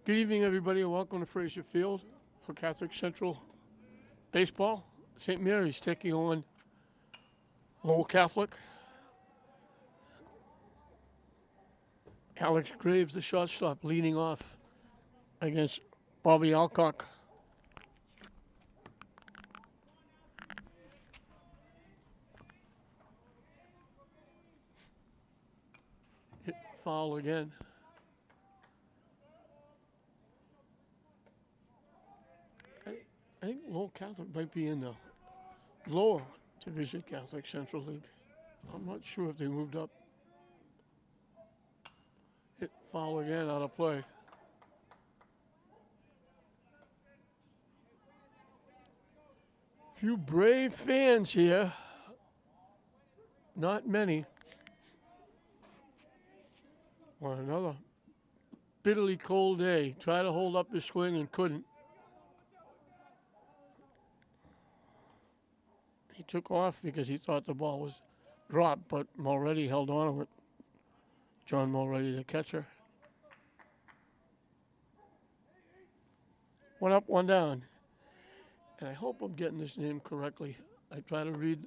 Good evening, everybody, and welcome to Fraser Field for Catholic Central Baseball. St. Mary's taking on Lowell Catholic. Alex Graves, the shortstop, leading off against Bobby Alcock. Hit foul again. I think Lowell Catholic might be in the lower division Catholic Central League. I'm not sure if they moved up. Hit foul again, out of play. Few brave fans here. Not many. On another bitterly cold day. Tried to hold up his swing and couldn't. He took off because he thought the ball was dropped, but Mulready held on to it. John Mulready, the catcher. One up, one down. And I hope I'm getting this name correctly. I try to read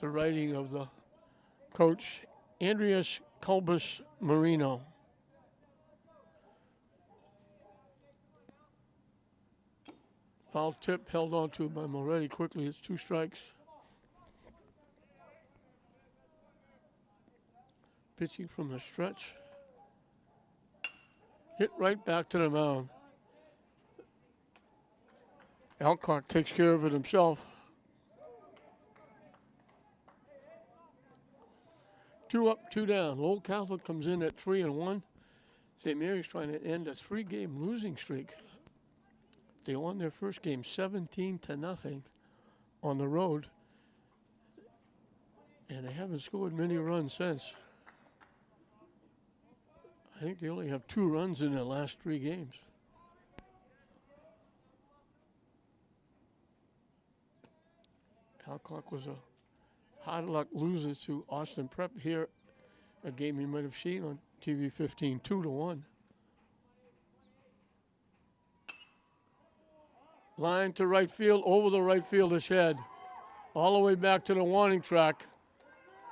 the writing of the coach, Andreas Culbus Marino. Foul tip held on to by Mulready quickly. It's 2 strikes. Pitching from the stretch. Hit right back to the mound. Alcock takes care of it himself. 2 up, 2 down. Lowell Catholic comes in at 3-1. St. Mary's trying to end a 3-game losing streak. They won their first game 17-0 on the road. And they haven't scored many runs since. I think they only have 2 runs in their last 3 games. Alcock was a hard luck loser to Austin Prep here, a game you might have seen on TV 15, 2-1. Line to right field, over the right fielder's head, all the way back to the warning track.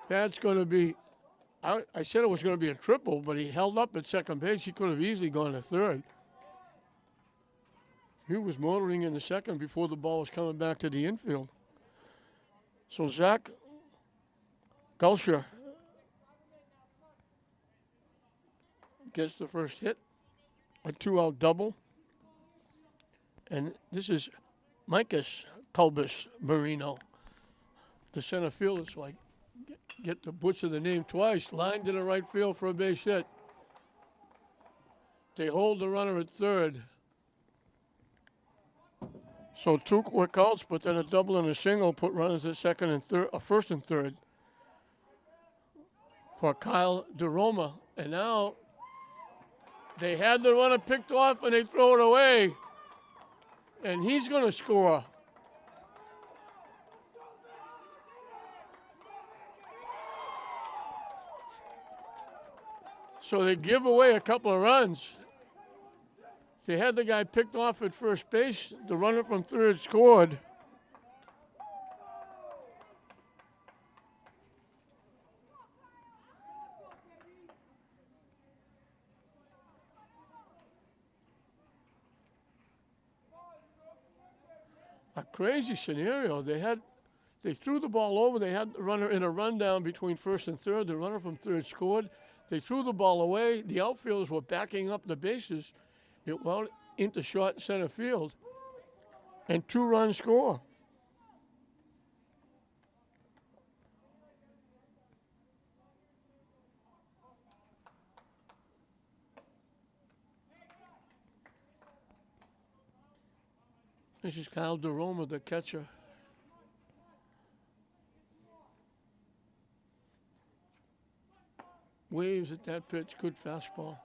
That's going to be, I said it was going to be a triple, but he held up at second base. He could have easily gone to third. He was motoring in the second before the ball was coming back to the infield. So Zach Gulsher gets the first hit, a 2-out double. And this is Micus Culbus Marino, the center fielder, so I get to butcher the name twice. Line to the right field for a base hit. They hold the runner at third. So 2 quick outs, but then a double and a single put runners at second and third, first and third for Kyle DeRoma. And now they had the runner picked off and they throw it away. And he's going to score. So they give away a couple of runs. They had the guy picked off at first base. The runner from third scored. A crazy scenario. They threw the ball over. They had the runner in a rundown between first and third. The runner from third scored. They threw the ball away. The outfielders were backing up the bases. It went into short center field. And 2-run score. This is Kyle DeRoma, the catcher. Waves at that pitch, good fastball.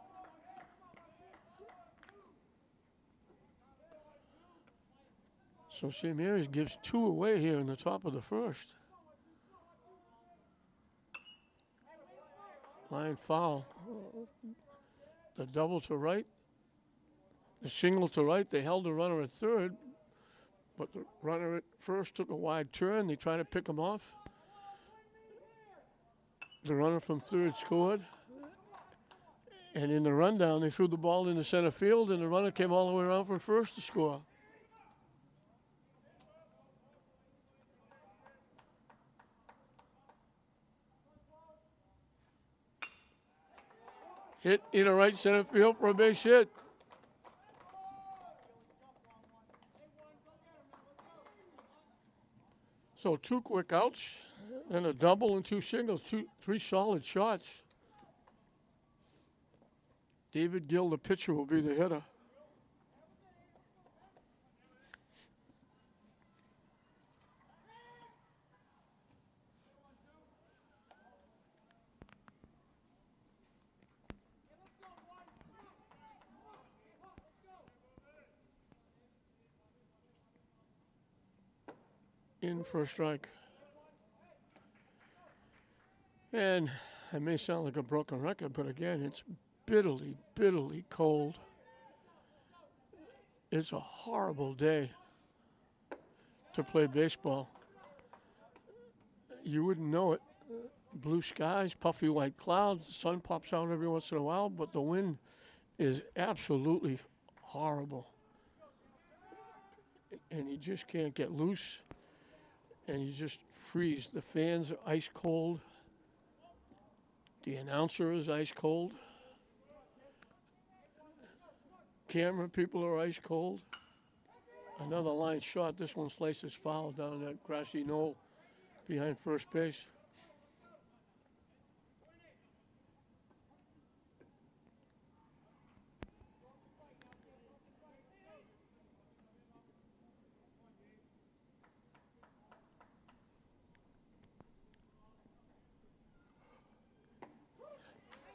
So St. Mary's gives 2 away here in the top of the first. Line foul. The double to right. The single to right, they held the runner at third, but the runner at first took a wide turn. They tried to pick him off. The runner from third scored. And in the rundown, they threw the ball into center field, and the runner came all the way around from first to score. Hit in the right center field for a base hit. So 2 quick outs, and a double and 2 singles, 3 solid shots. David Gill, the pitcher, will be the hitter. In for a strike. And it may sound like a broken record, but again, it's bitterly, bitterly cold. It's a horrible day to play baseball. You wouldn't know it. Blue skies, puffy white clouds, the sun pops out every once in a while, but the wind is absolutely horrible. And you just can't get loose, and you just freeze. The fans are ice cold. The announcer is ice cold. Camera people are ice cold. Another line shot. This one slices foul down that grassy knoll behind first base.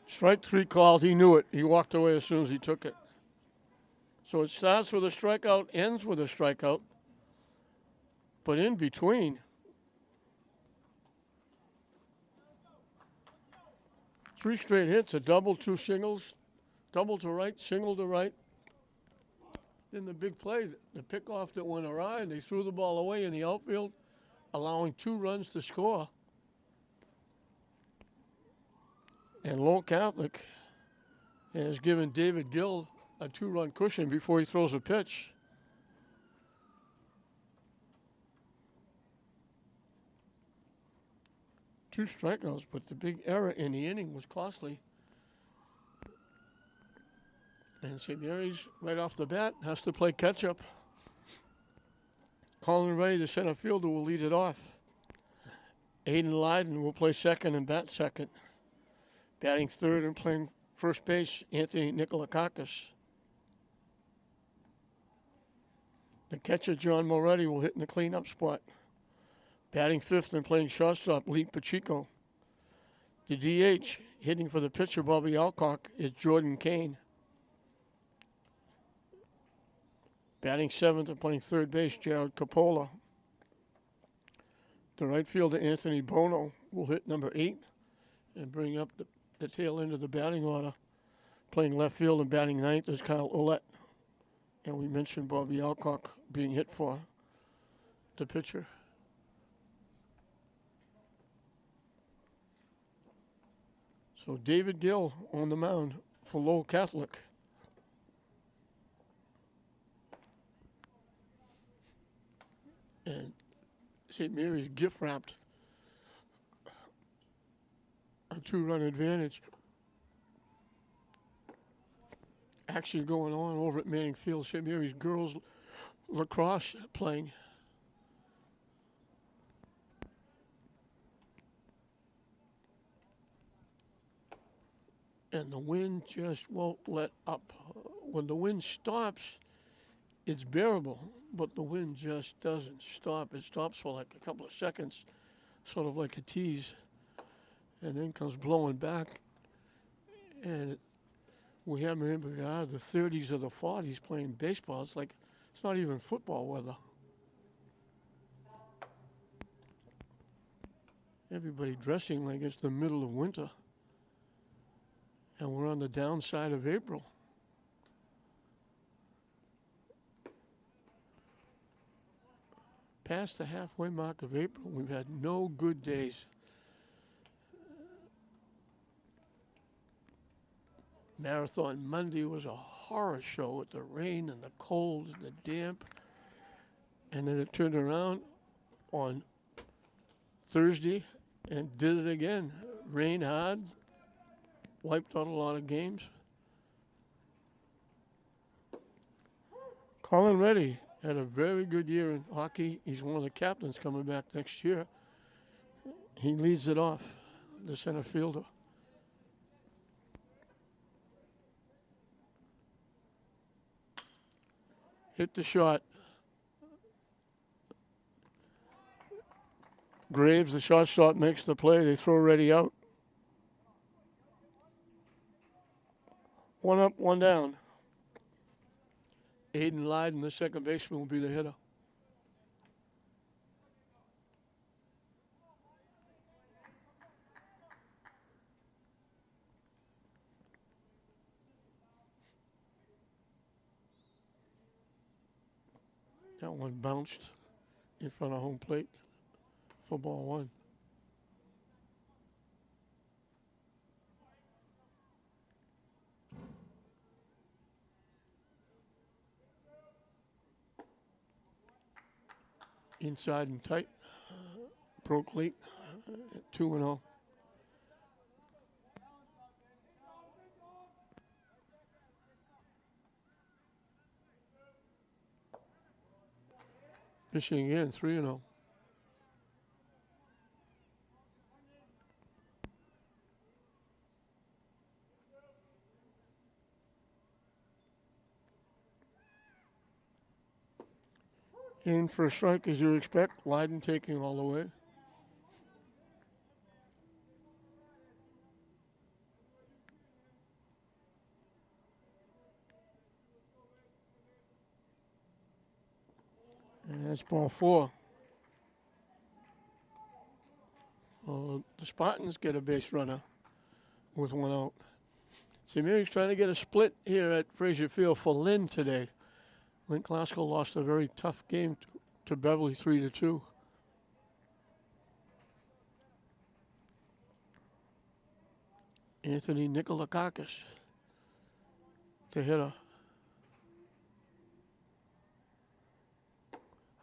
Strike 3 called. He knew it. He walked away as soon as he took it. So it starts with a strikeout, ends with a strikeout. But in between, 3 straight hits, a double, 2 singles, double to right, single to right. Then the big play, the pickoff that went awry, and they threw the ball away in the outfield, allowing 2 runs to score. And Lowell Catholic has given David Gill a 2-run cushion before he throws a pitch. Two strikeouts, but the big error in the inning was costly. And St. Mary's, right off the bat, has to play catch-up. Colin Ray, the center fielder, will lead it off. Aiden Lyden will play second and bat second. Batting third and playing first base, Anthony Nikolakakis. The catcher, John Moretti, will hit in the cleanup spot. Batting fifth and playing shortstop, Lee Pacheco. The DH, hitting for the pitcher, Bobby Alcock, is Jordan Kane. Batting seventh and playing third base, Jared Coppola. The right fielder, Anthony Bono, will hit number 8 and bring up the tail end of the batting order. Playing left field and batting ninth is Kyle Ouellette. And we mentioned Bobby Alcock being hit for the pitcher. So David Gill on the mound for Lowell Catholic. And St. Mary's gift-wrapped a 2-run advantage. Action going on over at Manning Field. St. Mary's girls lacrosse playing. And the wind just won't let up. When the wind stops, it's bearable, but the wind just doesn't stop. It stops for like a couple of seconds, sort of like a tease, and then comes blowing back. And we have in regard the 30s or the 40s playing baseball. It's like it's not even football weather. Everybody dressing like it's the middle of winter. And we're on the downside of April. past the halfway mark of April. We've had no good days. Marathon Monday was a horror show with the rain and the cold and the damp. And then it turned around on Thursday and did it again. Rain hard, wiped out a lot of games. Colin Reddy had a very good year in hockey. He's one of the captains coming back next year. He leads it off, the center fielder. Hit the shot. Graves, the shortstop, makes the play. They throw Reddy out. One up, one down. Aiden Lyden, the second baseman, will be the hitter. That one bounced in front of home plate for ball one. Inside and tight. Broke late. 2-0. Fishing in 3-0. In for a strike, as you expect. Lyden taking all the way. And that's ball four. Well, the Spartans get a base runner with one out. St. Mary's trying to get a split here at Frazier Field for Lynn today. Lynn Glasgow lost a very tough game to Beverly 3-2. Anthony Nikolakakis, the hitter.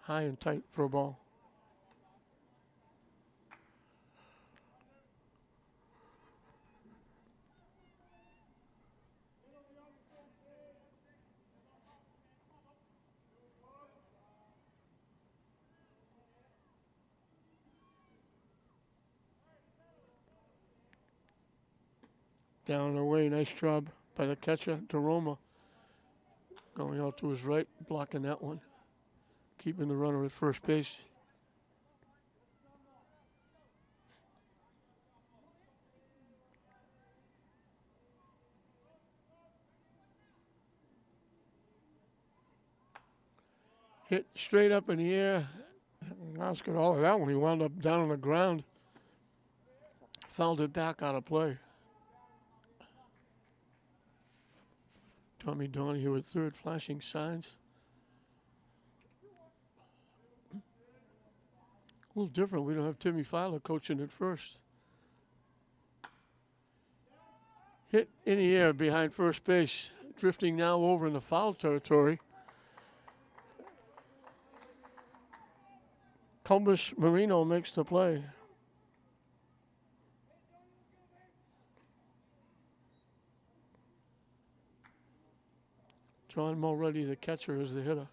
High and tight for a ball. Down and away, nice job by the catcher, DeRoma. Going out to his right, blocking that one. Keeping the runner at first base. Hit straight up in the air. Mouse got all of that one. He wound up down on the ground. Fouled it back out of play. Tommy Donahue at third, flashing signs. A little different. We don't have Timmy Filer coaching at first. Hit in the air behind first base. Drifting now over in the foul territory. Columbus Marino makes the play. John Mulready, the catcher, is the hitter.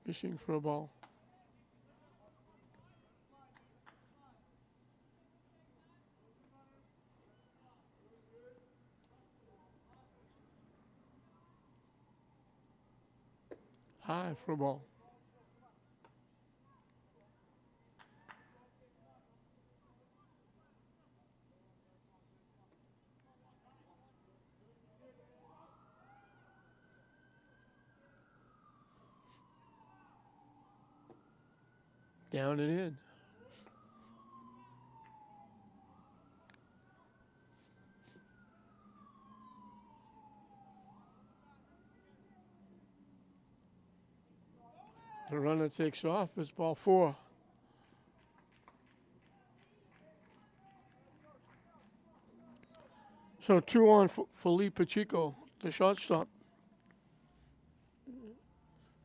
Fishing for a ball. High for a ball. Down and in. The runner takes off. It's ball 4. So 2 on for Lee Pacheco, the shortstop.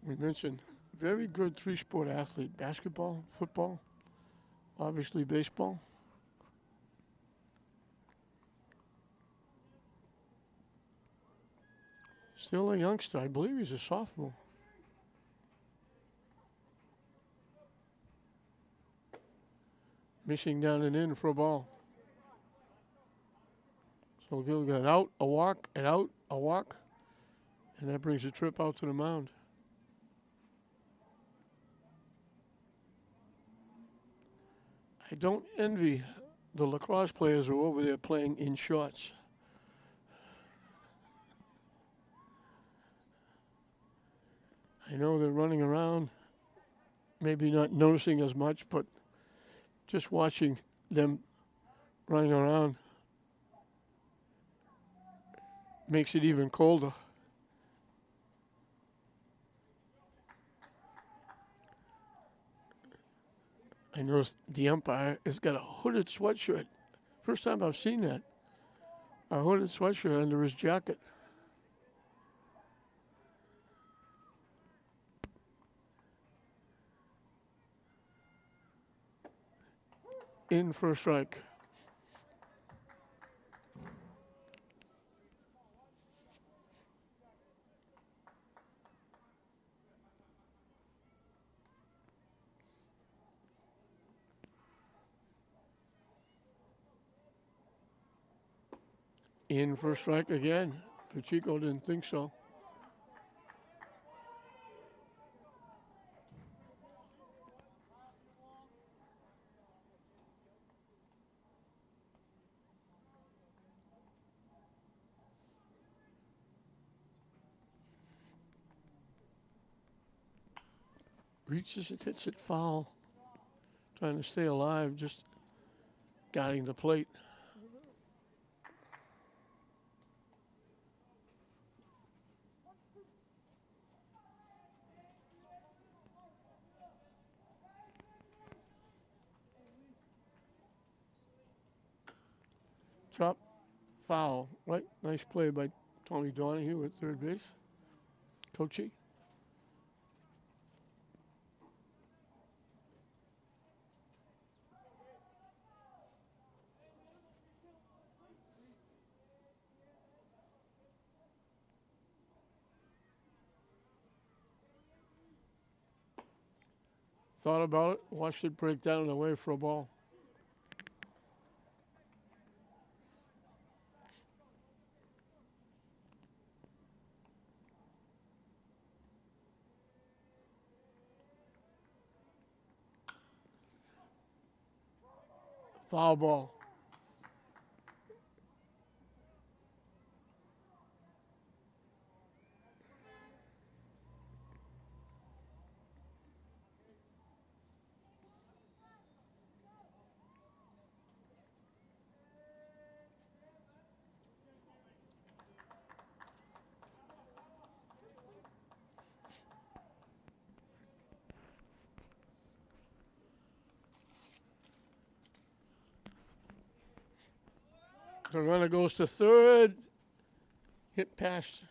We mentioned very good 3-sport athlete: basketball, football, obviously baseball. Still a youngster. I believe he's a sophomore. Missing down and in for a ball. So Gil got an out, a walk, an out, a walk. And that brings the trip out to the mound. I don't envy the lacrosse players who are over there playing in shorts. I know they're running around, maybe not noticing as much, but just watching them running around makes it even colder. I noticed the umpire has got a hooded sweatshirt. First time I've seen that. A hooded sweatshirt under his jacket. In for a strike. In for a strike again. Pacheco didn't think so. Reaches it, hits it foul. Trying to stay alive, just guarding the plate. Chop, foul, right? Nice play by Tony Donahue at third base. Coachy. Thought about it, watched it break down and away for a ball. Foul ball. The runner goes to third. Hit past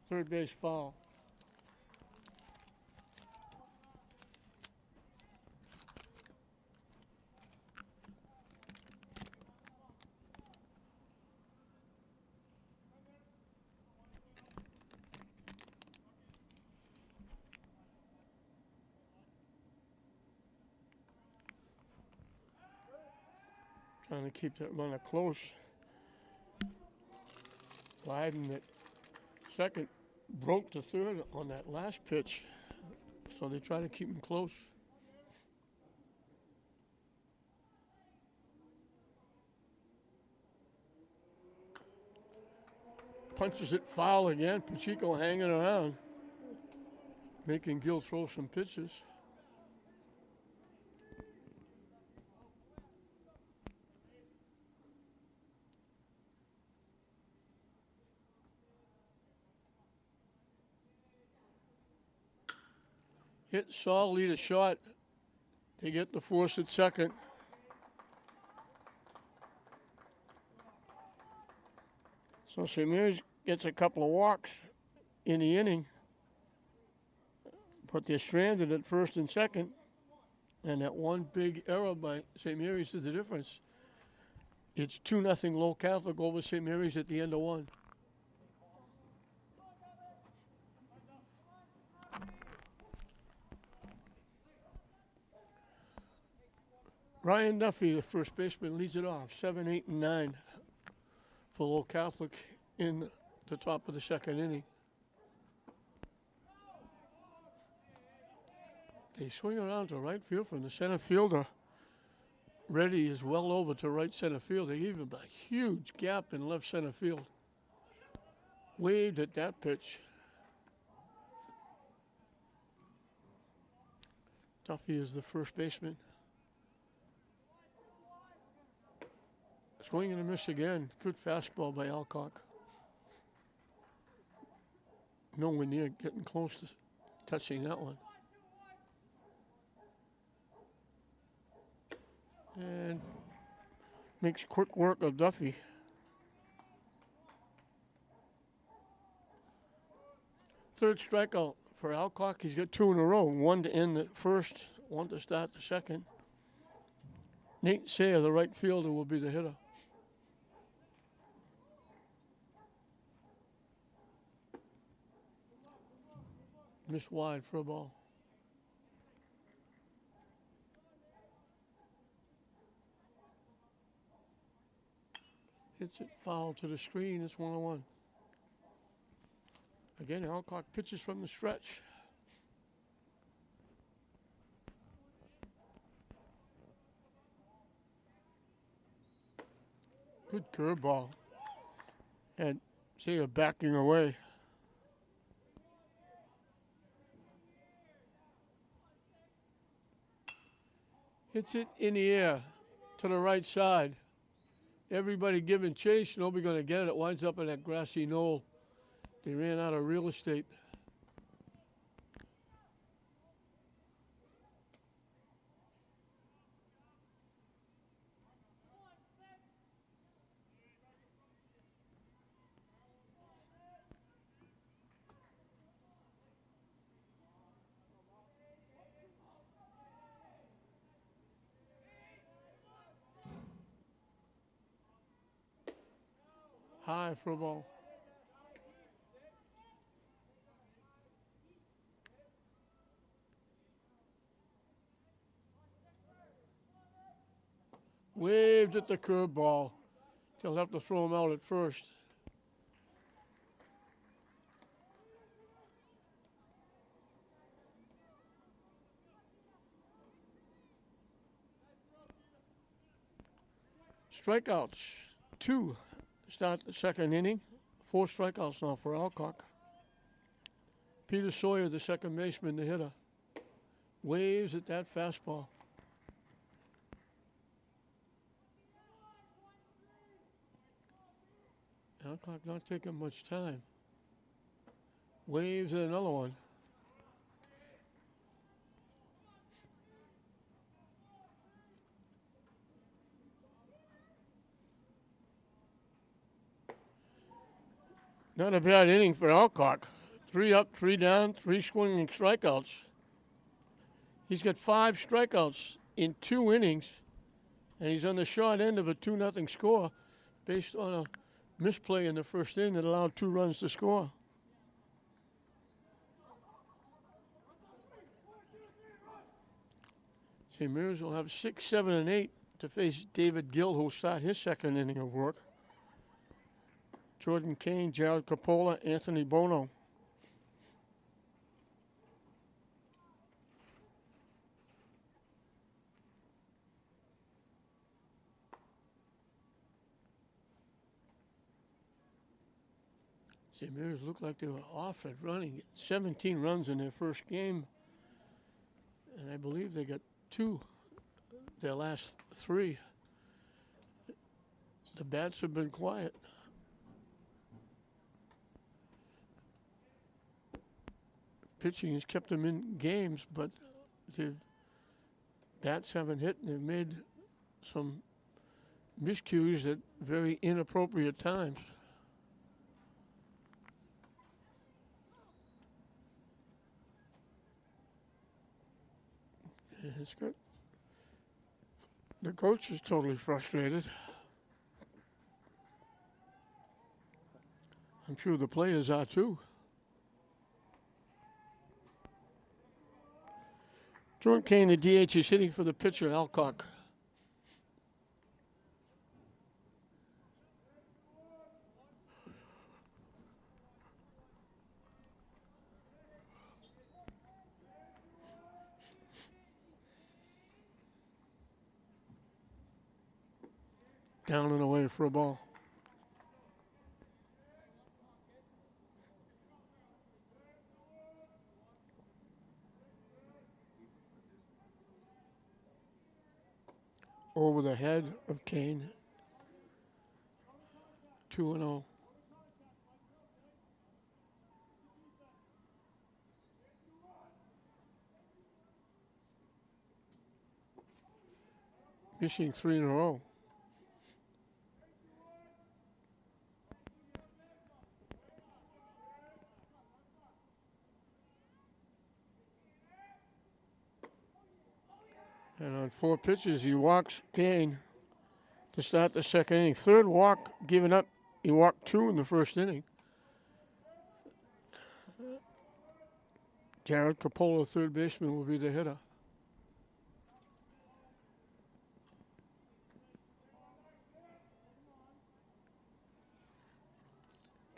third base, foul. Trying to keep that runner close. Glyden at second broke to third on that last pitch, so they try to keep him close. Punches it foul again. Pacheco hanging around, making Gil throw some pitches. hit solidly the shot. They get the force at second. So St. Mary's gets a couple of walks in the inning, but they're stranded at first and second, and that one big error by St. Mary's is the difference. It's 2-0 Lowell Catholic over St. Mary's at the end of one. Ryan Duffy, the first baseman, leads it off. 7, 8, and 9 for Lowell Catholic in the top of the second inning. They swing around to right field from the center fielder. Reddy is well over to right center field. They gave him a huge gap in left center field. Waved at that pitch. Duffy is the first baseman. Swing and a miss again. Good fastball by Alcock. Nowhere near getting close to touching that one. And makes quick work of Duffy. Third strikeout for Alcock. He's got 2 in a row. One to end the first, one to start the second. Nate Sayer, the right fielder, will be the hitter. Miss wide for a ball. Hits it foul to the screen. It's 1-1. Again, Alcock pitches from the stretch. Good curveball. And Sayer backing away. Hits it in the air to the right side. Everybody giving chase. Nobody going to get it. It winds up in that grassy knoll. They ran out of real estate. High for a ball. Waved at the curveball. They'll have to throw him out at first. Strikeouts, 2. Start the second inning. 4 strikeouts now for Alcock. Peter Sawyer, the second baseman, the hitter. Waves at that fastball. Alcock not taking much time. Waves at another one. Not a bad inning for Alcock. 3 up, 3 down, 3 swinging strikeouts. He's got 5 strikeouts in 2 innings, and he's on the short end of a 2-0 score based on a misplay in the first inning that allowed 2 runs to score. St. Mary's will have 6, 7, and 8 to face David Gill, who will start his second inning of work. Jordan Kane, Jared Capola, Anthony Bono. St. Mary's looked like they were off at running. 17 runs in their first game. And I believe they got 2 their last 3. The bats have been quiet. pitching has kept them in games, but the bats haven't hit, and they've made some miscues at very inappropriate times. It's good. The coach is totally frustrated. I'm sure the players are too. Jordan Kane, the DH, is hitting for the pitcher, Alcock. Down and away for a ball. Over the head of Kane. 2-0. Missing 3 in a row. And on 4 pitches, he walks Kane to start the second inning. Third walk given up. He walked 2 in the first inning. Jared Coppola, third baseman, will be the hitter.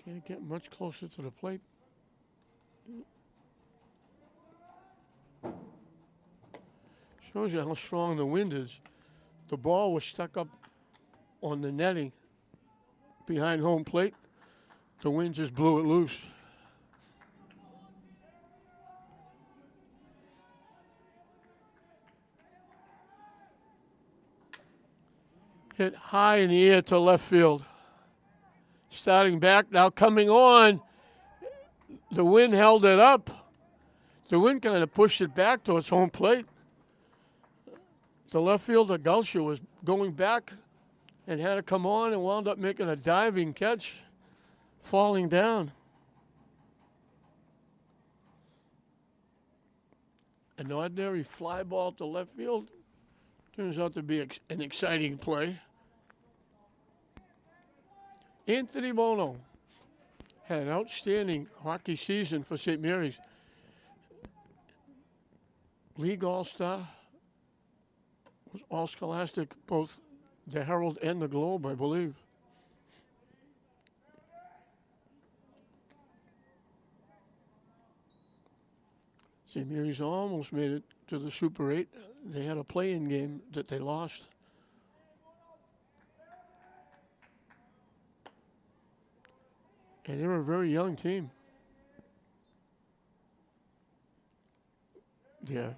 Can't get much closer to the plate. Shows you how strong the wind is. The ball was stuck up on the netting behind home plate. The wind just blew it loose. Hit high in the air to left field. Starting back, now coming on. The wind held it up. The wind kind of pushed it back towards home plate. The left fielder, Gulsher, was going back and had to come on and wound up making a diving catch, falling down. An ordinary fly ball to left field turns out to be an exciting play. Anthony Bono had an outstanding hockey season for St. Mary's. League All-Star, was All-Scholastic, both the Herald and the Globe, I believe. St. Mary's almost made it to the Super 8. They had a play-in game that they lost. And they were a very young team. Yeah.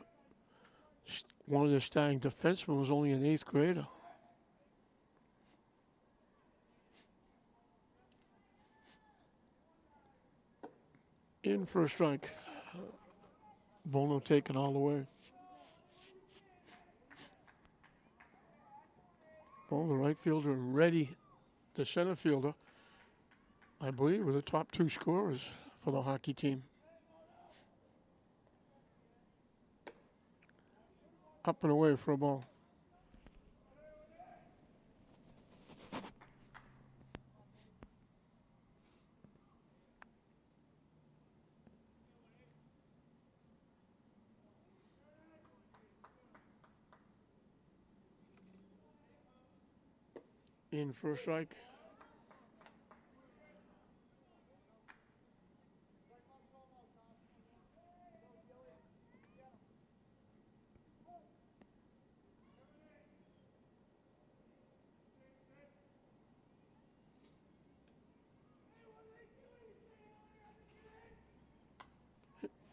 One of their starting defensemen was only an 8th grader. In for a strike. Bono taken all the way. Well, the right fielder ready, the center fielder, I believe, were the top 2 scorers for the hockey team. Up and away for a ball. In for a strike.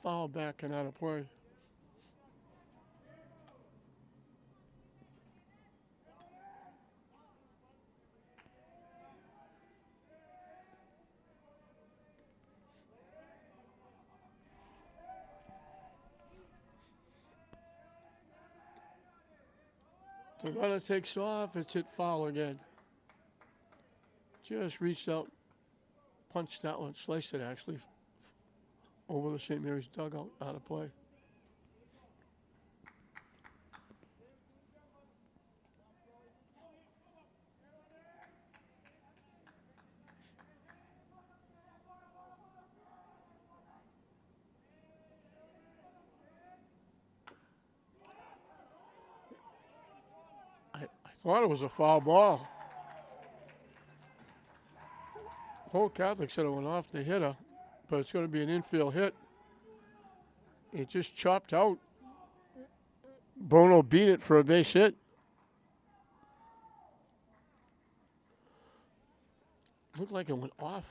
Foul back and out of play. The runner takes off. It's hit foul again. Just reached out, punched that one, sliced it actually, over the St. Mary's dugout, out of play. I thought it was a foul ball. Lowell Catholic said it went off the hitter, but it's going to be an infield hit. It just chopped out. Bono beat it for a base hit. Looked like it went off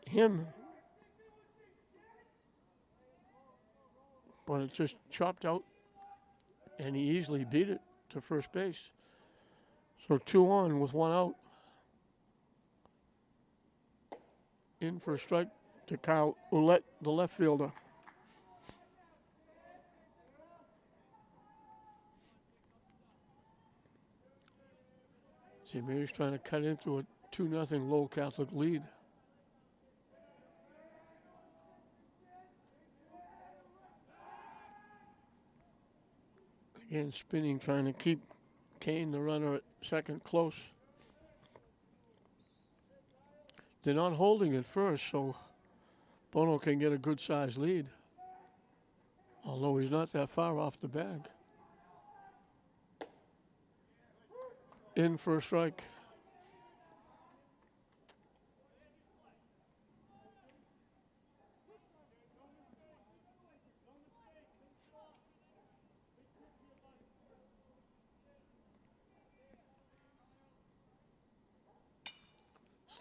him, but it just chopped out, and he easily beat it to first base. So 2 on with 1 out. In for a strike to Kyle Ouellette, the left fielder. St. Mary's trying to cut into a 2-0 Lowell Catholic lead. Again, spinning, trying to keep Kane, the runner, at second, close. They're not holding at first, so Bono can get a good-sized lead, although he's not that far off the bag. In for a strike.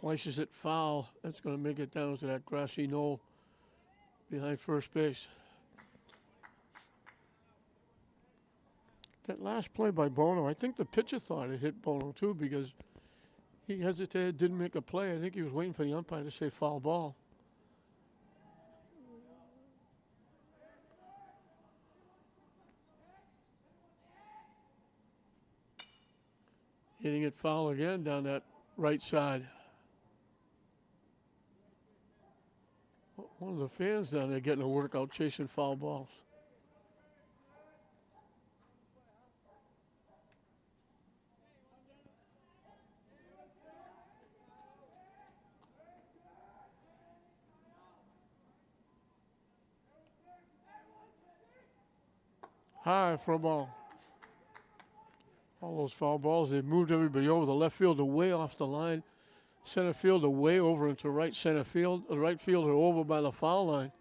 Slices it foul. That's going to make it down to that grassy knoll behind first base. That last play by Bono, I think the pitcher thought it hit Bono too, because he hesitated, didn't make a play. I think he was waiting for the umpire to say foul ball. Hitting it foul again down that right side. One of the fans down there getting a workout chasing foul balls. High for a ball. All those foul balls, they moved everybody over. The left fielder way off the line. Center fielder way over into right center field. The right fielder over by the foul line.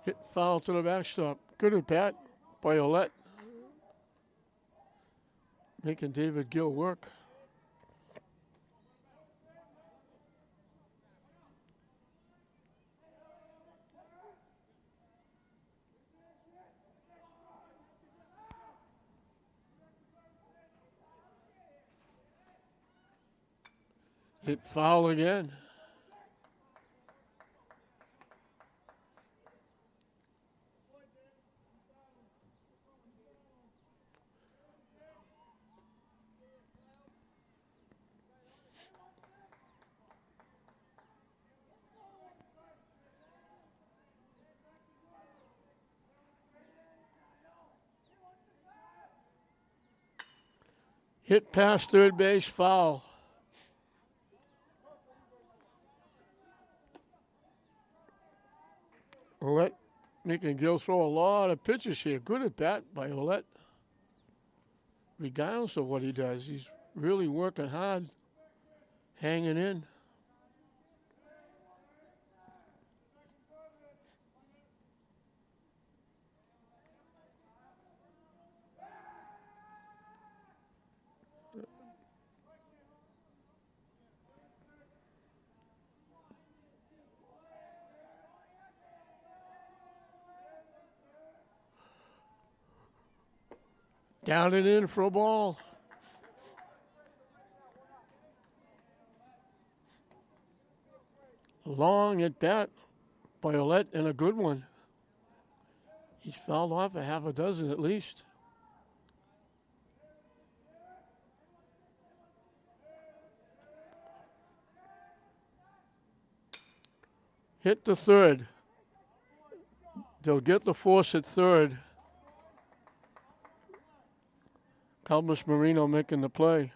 Hit foul to the backstop. Good at bat by Ouellette. Making David Gill work. Hit foul again. Hit past third base, foul. Ouellette making Gill throw a lot of pitches here. Good at bat by Ouellette. Regardless of what he does, he's really working hard, hanging in. Down and in for a ball. Long at bat by Ouellette and a good one. He's fouled off a half a dozen at least. Hit the third. They'll get the force at third. Calmas Marino making the play.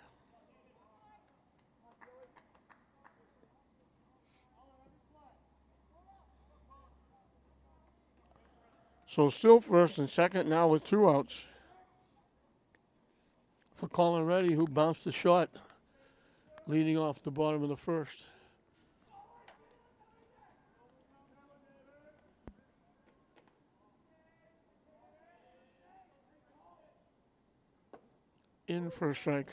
So still first and second now with 2 outs for Colin Reddy, who bounced the shot leading off the bottom of the first. In for a strike.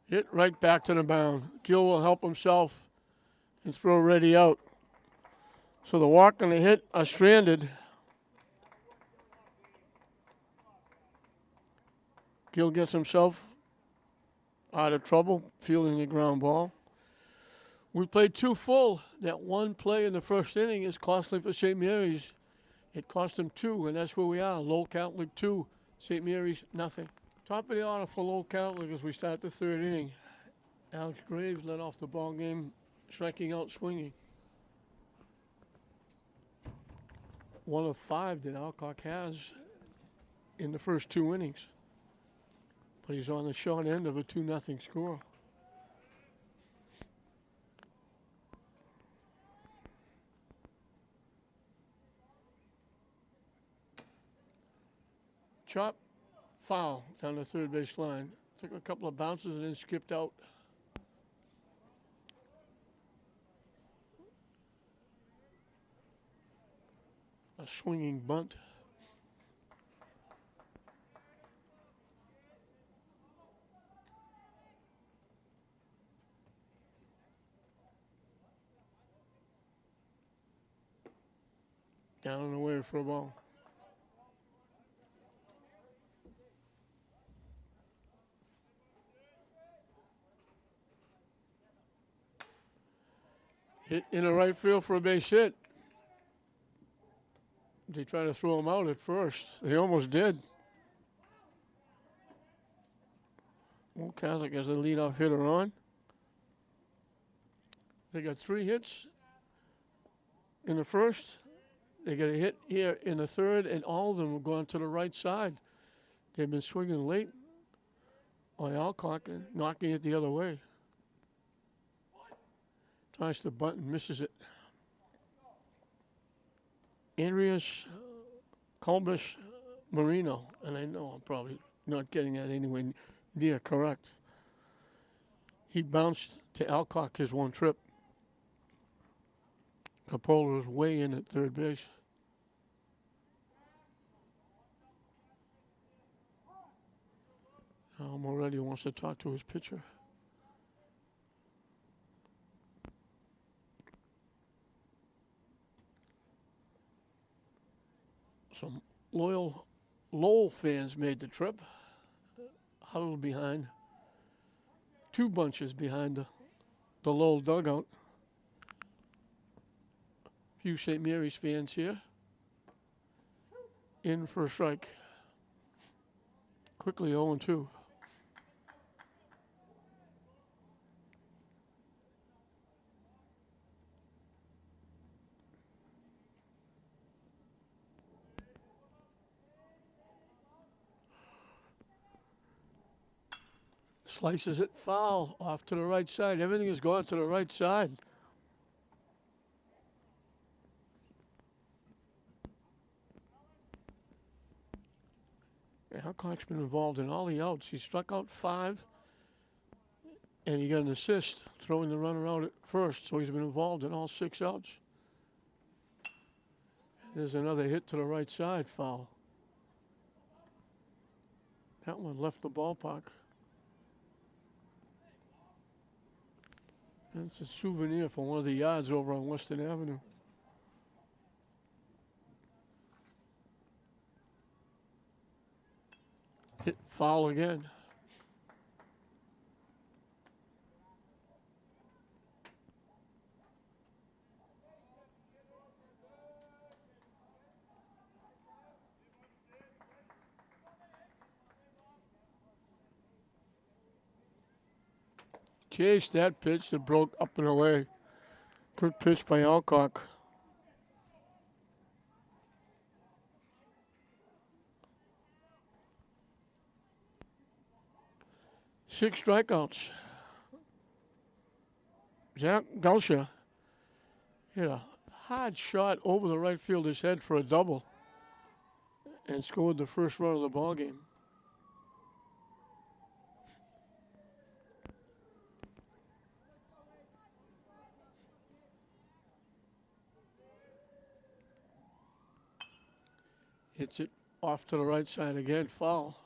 Hit right back to the mound. Gill will help himself and throw Reddy out. So the walk and the hit are stranded. Gill gets himself out of trouble, fielding the ground ball. We played 2 full. That one play in the first inning is costly for St. Mary's. It cost them 2, and that's where we are. Lowell Catholic 2, St. Mary's nothing. Top of the order for Lowell Catholic as we start the 3rd inning. Alex Graves led off the ball game, striking out, swinging. 1 of 5 that Alcock has in the first 2 innings. But he's on the short end of a 2-0 score. Chop, foul down the third base line. Took a couple of bounces and then skipped out. A swinging bunt. Down and away for a ball. Hit in the right field for a base hit. They tried to throw him out at first. They almost did. Lowell Catholic has the leadoff hitter on. They got 3 hits in the first. They got a hit here in the third, and all of them have gone to the right side. They've been swinging late on Alcock and knocking it the other way. Tries the bunt and misses it. Andreas Calmas Marino, and I know I'm probably not getting that anywhere near correct. He bounced to Alcock his 1 trip. Capola was way in at third base. Moretti wants to talk to his pitcher. Some loyal Lowell fans made the trip, huddled behind, 2 bunches behind the Lowell dugout. A few St. Mary's fans here. In for a strike. Quickly 0-2. Slices it foul off to the right side. Everything is going to the right side. Alcock's been involved in all the outs. He struck out 5, and he got an assist throwing the runner out at first. So he's been involved in all 6 outs. There's another hit to the right side, foul. That one left the ballpark. That's a souvenir from one of the yards over on Western Avenue. Foul again. Chased that pitch that broke up and away. Good pitch by Alcock. 6 strikeouts. Zach Gulsha hit a hard shot over the right fielder's head for a double and scored the first run of the ball game. Hits it off to the right side again, foul.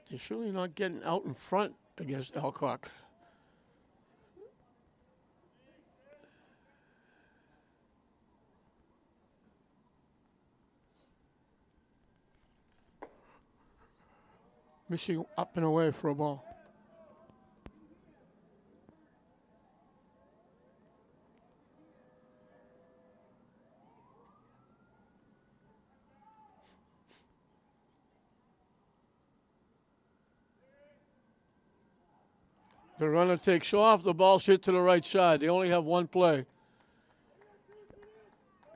They're surely not getting out in front against Alcock. Missing up and away for a ball. The runner takes off. The ball's hit to the right side. They only have one play.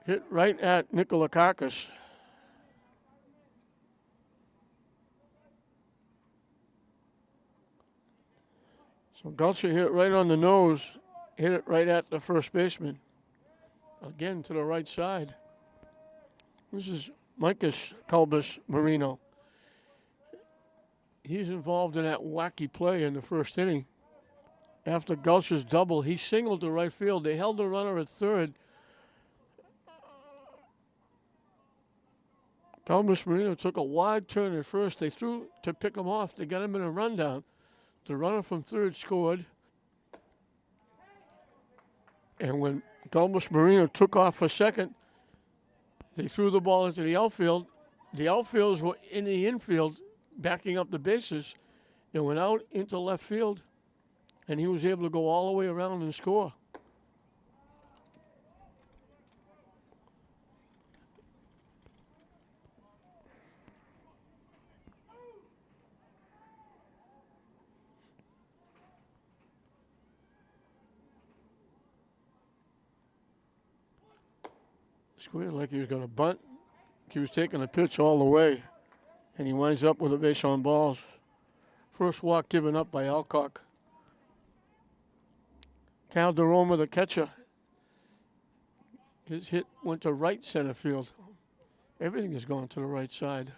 Hit right at Nikolakakis. So Gulcher hit it right on the nose. Hit it right at the first baseman. Again to the right side. This is Micus Calbus Marino. He's involved in that wacky play in the first inning. After Gulcher's double, he singled to right field. They held the runner at third. Calbus Marino took a wide turn at first. They threw to pick him off. They got him in a rundown. The runner from third scored. And when Calbus Marino took off for second, they threw the ball into the outfield. The outfielders were in the infield, backing up the bases. It went out into left field, and he was able to go all the way around and score. Squared like he was going to bunt. He was taking the pitch all the way, and he winds up with a base on balls. First walk given up by Alcock. Calderoma, the catcher. His hit went to right center field. Everything is going to the right side.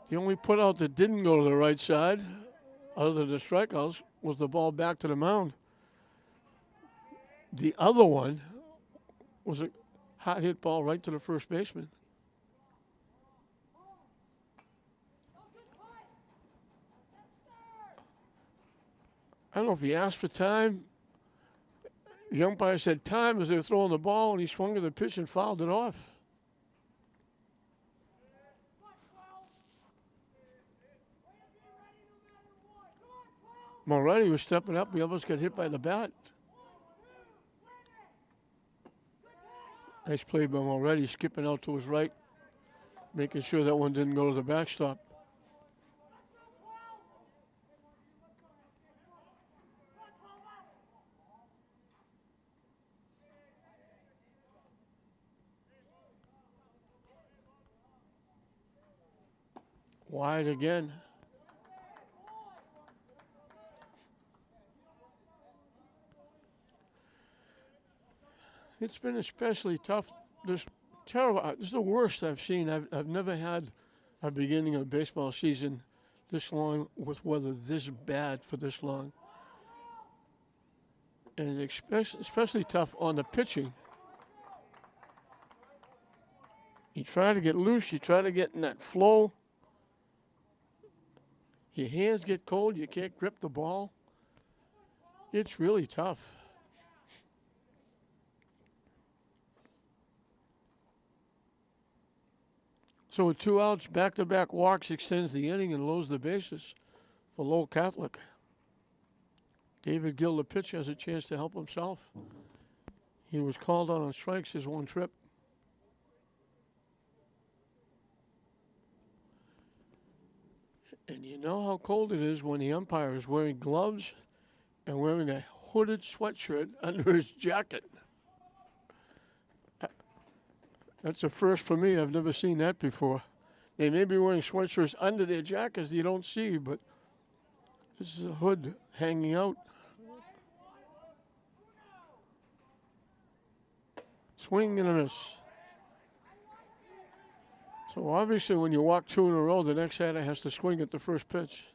The only put out that didn't go to the right side, other than the strikeouts, was the ball back to the mound. The other one was a hot hit ball right to the first baseman. I don't know if he asked for time. The umpire said time as they were throwing the ball, and he swung at the pitch and fouled it off. Moretti was stepping up. He almost got hit by the bat. Nice play by Moretti, skipping out to his right, making sure that one didn't go to the backstop. Wide again. It's been especially tough. This is the worst I've seen. I've never had a beginning of a baseball season this long with weather this bad for this long. And it's especially tough on the pitching. You try to get loose. You try to get in that flow. Your hands get cold. You can't grip the ball. It's really tough. So with 2 outs, back-to-back walks extends the inning and loads the bases for Lowell Catholic. David Gill, the pitcher, has a chance to help himself. He was called out on strikes his one trip. And you know how cold it is when the umpire is wearing gloves and wearing a hooded sweatshirt under his jacket. That's a first for me. I've never seen that before. They may be wearing sweatshirts under their jackets you don't see, but this is a hood hanging out. Swing and a miss. So obviously when you walk 2 in a row, the next batter has to swing at the first pitch.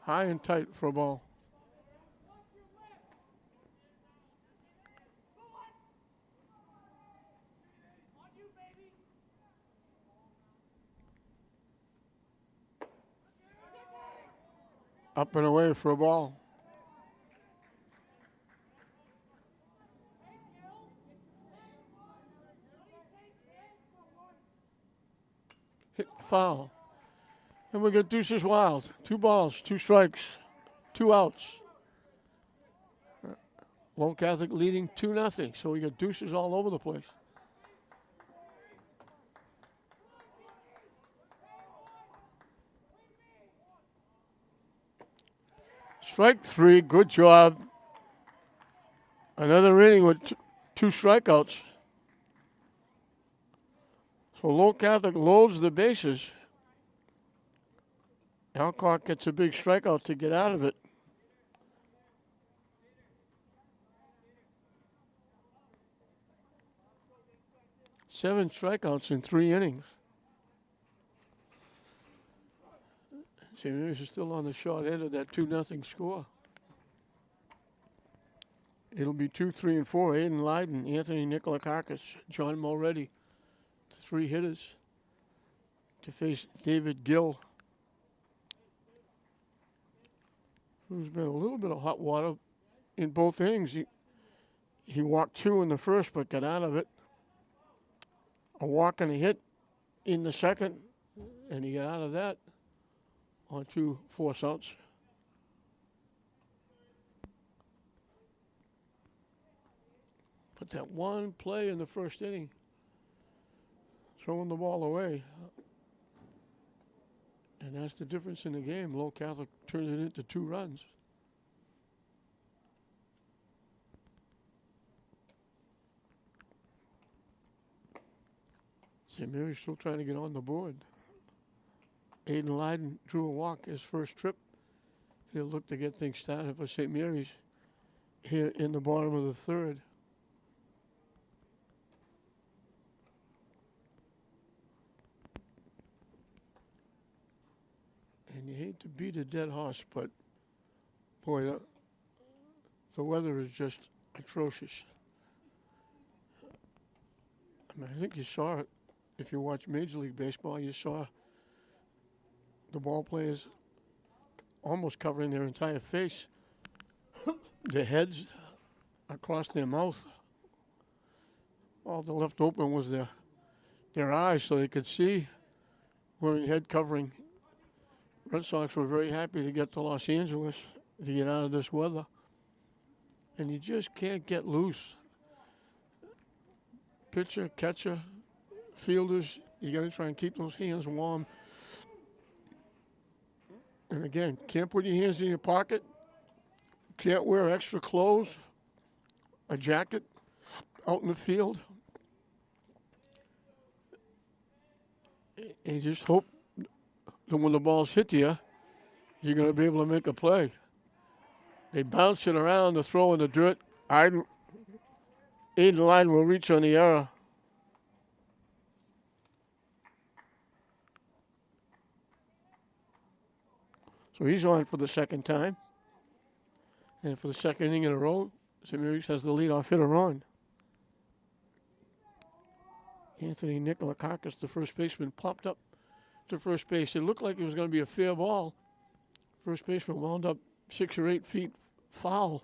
High and tight for a ball. Up and away for a ball. Hit foul. And we got deuces wild. 2 balls, 2 strikes, 2 outs. Lowell Catholic leading 2-0. So we got deuces all over the place. Strike 3, good job. Another inning with 2 strikeouts. So Lowell Catholic loads the bases. Alcock gets a big strikeout to get out of it. Seven strikeouts in 3 innings. St. Mary's is still on the short end of that 2-0 score. It'll be 2, 3, and 4. Aiden Lyden, Anthony Nicolakakis, John Mulready, 3 hitters to face David Gill, who's been a little bit of hot water in both innings. He walked 2 in the first, but got out of it. A walk and a hit in the second, and he got out of that on 2 force outs. But that one play in the first inning, throwing the ball away, and that's the difference in the game. Lowell Catholic turned it into 2 runs. St. Mary's still trying to get on the board. Aiden Lyden drew a walk his first trip. He'll look to get things started for St. Mary's here in the bottom of the 3rd. And you hate to beat a dead horse, but boy, the weather is just atrocious. I mean, I think you saw it. If you watch Major League Baseball, you saw the ball players almost covering their entire face, their heads across their mouth. All that left open was their eyes so they could see, wearing head covering. Red Sox were very happy to get to Los Angeles to get out of this weather. And you just can't get loose. Pitcher, catcher, fielders, you got to try and keep those hands warm. And again, can't put your hands in your pocket. Can't wear extra clothes, a jacket out in the field. And just hope that when the balls hit you, you're going to be able to make a play. They bounce it around to throw in the dirt. Aiden Lyden will reach on the error. So he's on for the second time. And for the second inning in a row, St. Mary's has the leadoff hitter on. Anthony Nikolakakis, the first baseman, popped up to first base. It looked like it was going to be a fair ball. First baseman wound up 6 or 8 feet foul,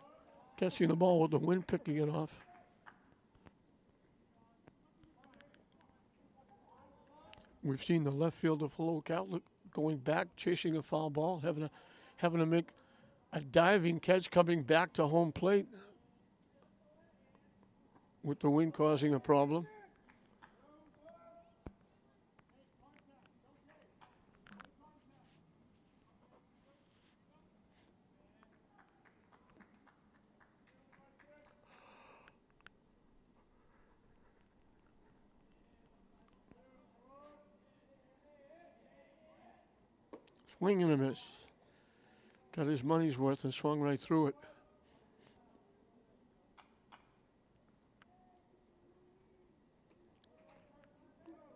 catching the ball with the wind picking it off. We've seen the left fielder for Lowell Catholic going back, chasing a foul ball, having to make a diving catch coming back to home plate with the wind causing a problem. Swing and a miss. Got his money's worth and swung right through it.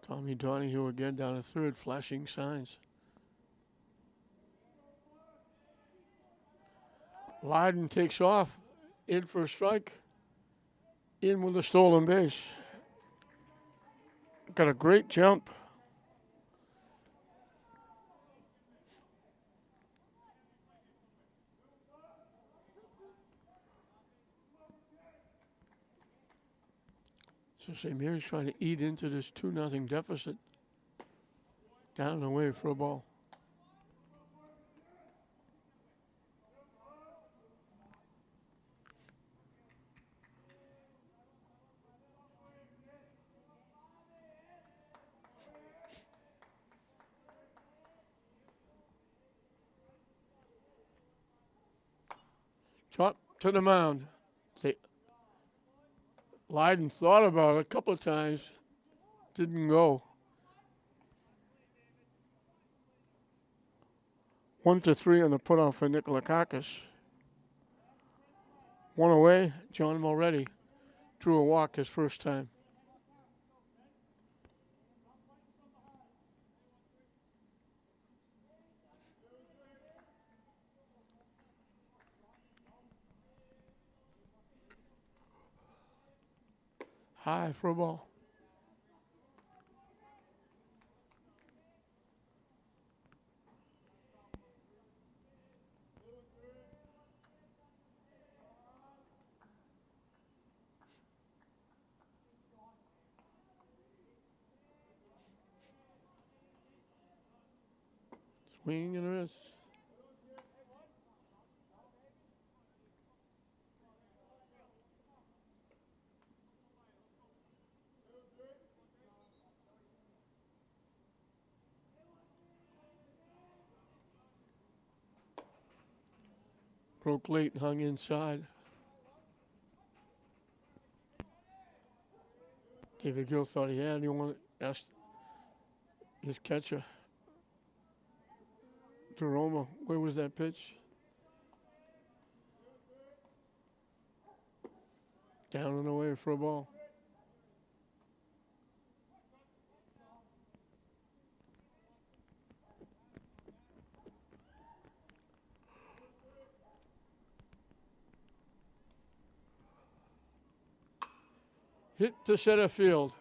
Tommy Donahue again down to third, flashing signs. Lyden takes off, in for a strike, in with a stolen base. Got a great jump. So St. Mary's trying to eat into this 2-0 deficit. Down and away for a ball. Chop to the mound. Lyden thought about it a couple of times. Didn't go. 1-3 on the putoff for Nikolakakis. One away. John Mulready drew a walk his first time. High for a ball. Swing and a miss. Broke late and hung inside. David Gill thought he had. He wanted to ask his catcher, DeRoma, where was that pitch? Down and away for a ball. Hit to center field.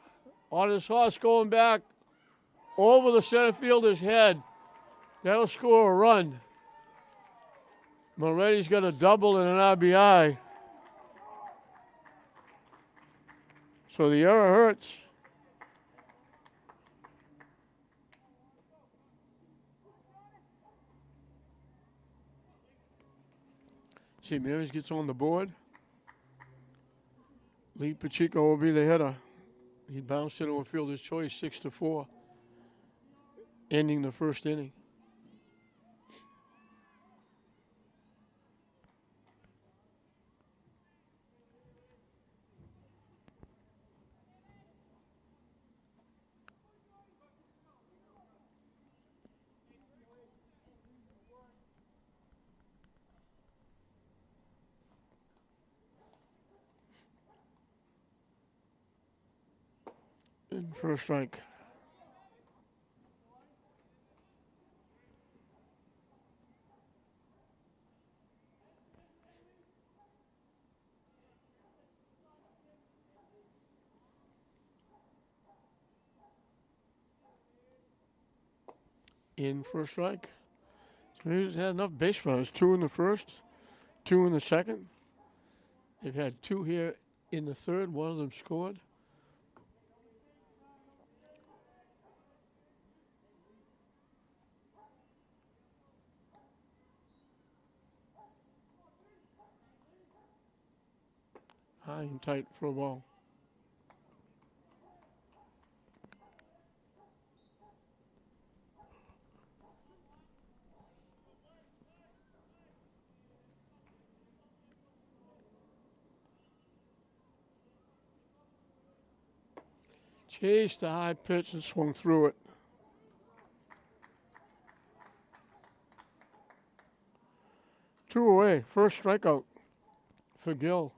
On his horse going back over the center fielder's head. That'll score a run. Mulready's got a double and an RBI. So the error hurts. St. Mary's gets on the board. Lee Pacheco will be the hitter. He bounced into a fielder's choice, 6-4, ending the first inning. In for a strike. in for a strike. So he's had enough base runners. 2 in the first, 2 in the second. They've had 2 here in the third. One of them scored. High and tight for a ball. Chased the high pitch and swung through it. Two away. First strikeout for Gill.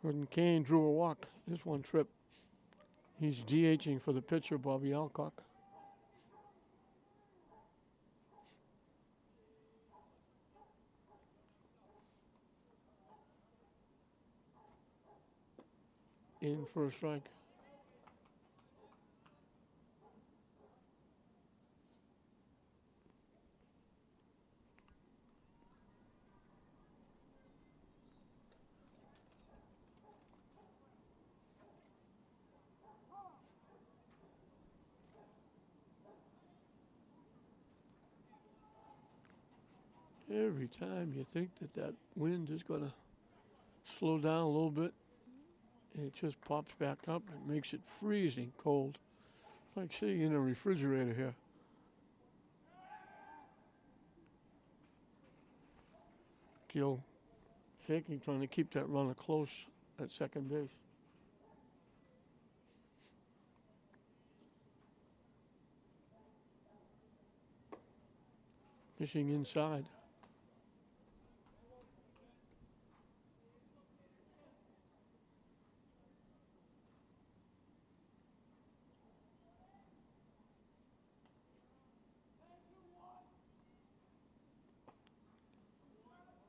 Jordan Kane drew a walk. This one trip. He's DHing for the pitcher, Bobby Alcock. In for a strike. Every time you think that wind is going to slow down a little bit, it just pops back up and makes it freezing cold. It's like sitting in a refrigerator here. Gill shaking, trying to keep that runner close at second base. Fishing inside.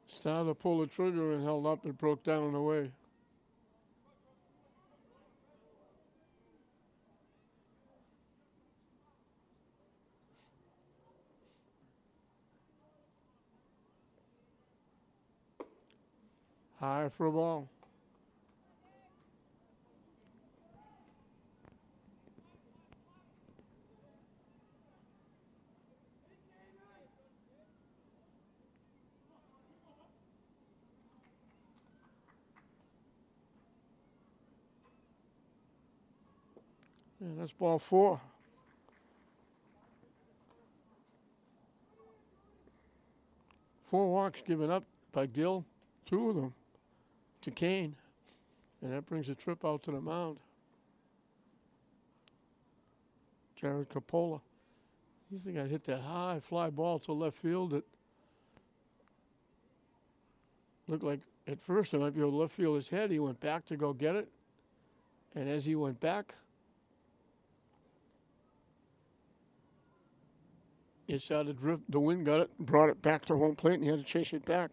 Started to pull the trigger and held up and broke down and away. High for a ball. Yeah, that's ball 4. Four walks given up by Gill, 2 of them to Kane. And that brings a trip out to the mound. Jared Capola. He's the guy that hit that high fly ball to left field that looked like at first it might be able to left field his head. He went back to go get it. And as he went back, it started to drift. The wind got it, brought it back to home plate, and he had to chase it back.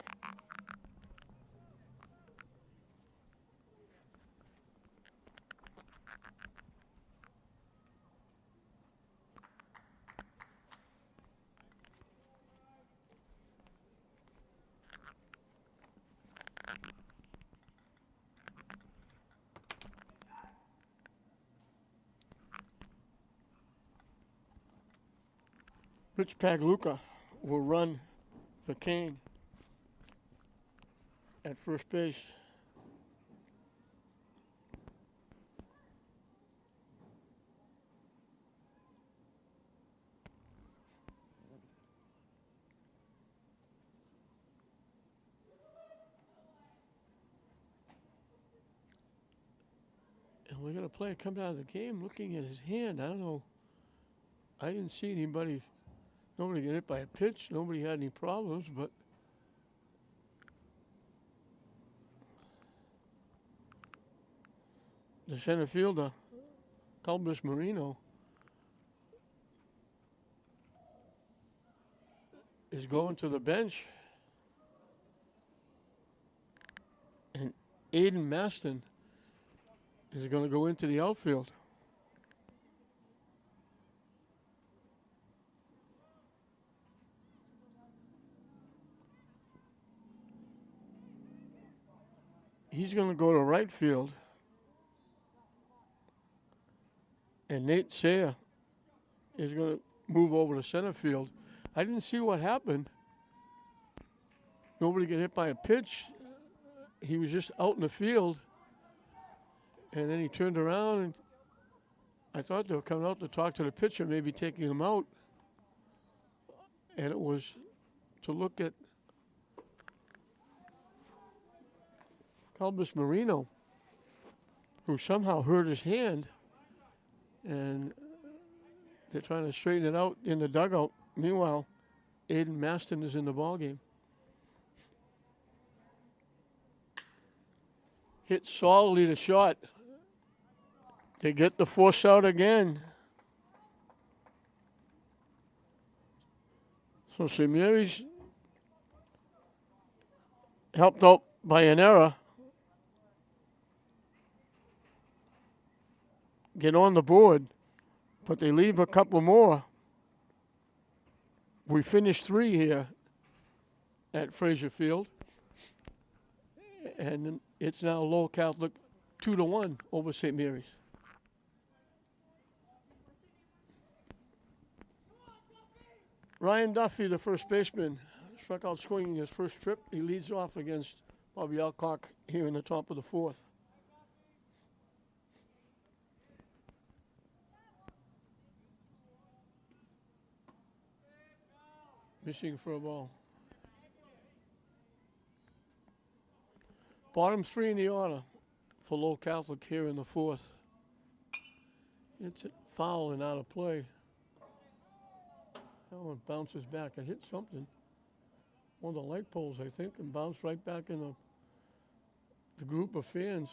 Rich Pagluca will run for Kane at first base. And we're going to play come out of the game looking at his hand. I don't know. I didn't see anybody. Nobody got hit by a pitch. Nobody had any problems, but the center fielder, Calbus Marino, is going to the bench. And Aiden Maston is going to go into the outfield. He's going to go to right field. And Nate Sayre is going to move over to center field. I didn't see what happened. Nobody got hit by a pitch. He was just out in the field. And then he turned around, and I thought they were coming out to talk to the pitcher, maybe taking him out. And it was to look at Calbus Marino, who somehow hurt his hand. And they're trying to straighten it out in the dugout. Meanwhile, Aiden Maston is in the ballgame. Hit solidly to short. They get the force out again. So St. Mary's helped out by an error. Get on the board, but they leave a couple more. We finished 3 here at Fraser Field, and it's now Lowell Catholic 2-1 over St. Mary's. Ryan Duffy, the first baseman, struck out swinging his first trip. He leads off against Bobby Alcock here in the top of the 4th. Missing for a ball. Bottom 3 in the order for Lowell Catholic here in the 4th. It's a foul and out of play. That one bounces back. It hit something. One of the light poles, I think, and bounced right back in the group of fans.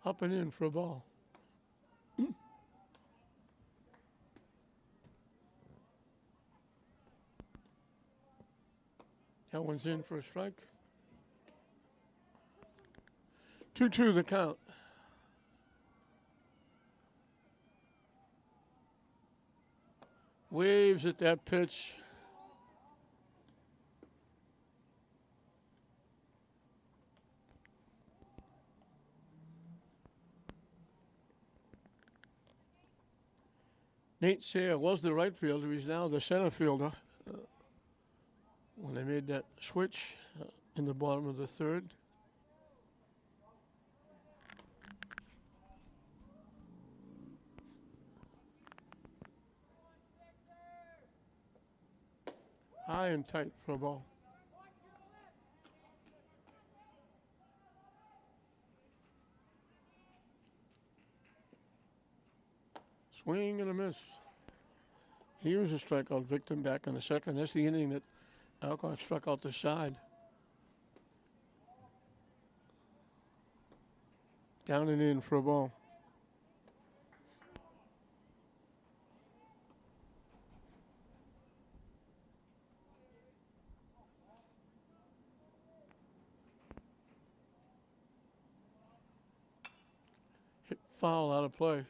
Up and in for a ball. That one's in for a strike. 2-2 the count. Waves at that pitch. Nate Sayre was the right fielder. He's now the center fielder. When they made that switch in the bottom of the 3rd. High and tight for a ball. Swing and a miss. He was a strikeout victim back in the 2nd. That's the inning that Alcock struck out the side. Down and in for a ball. Hit foul out of play.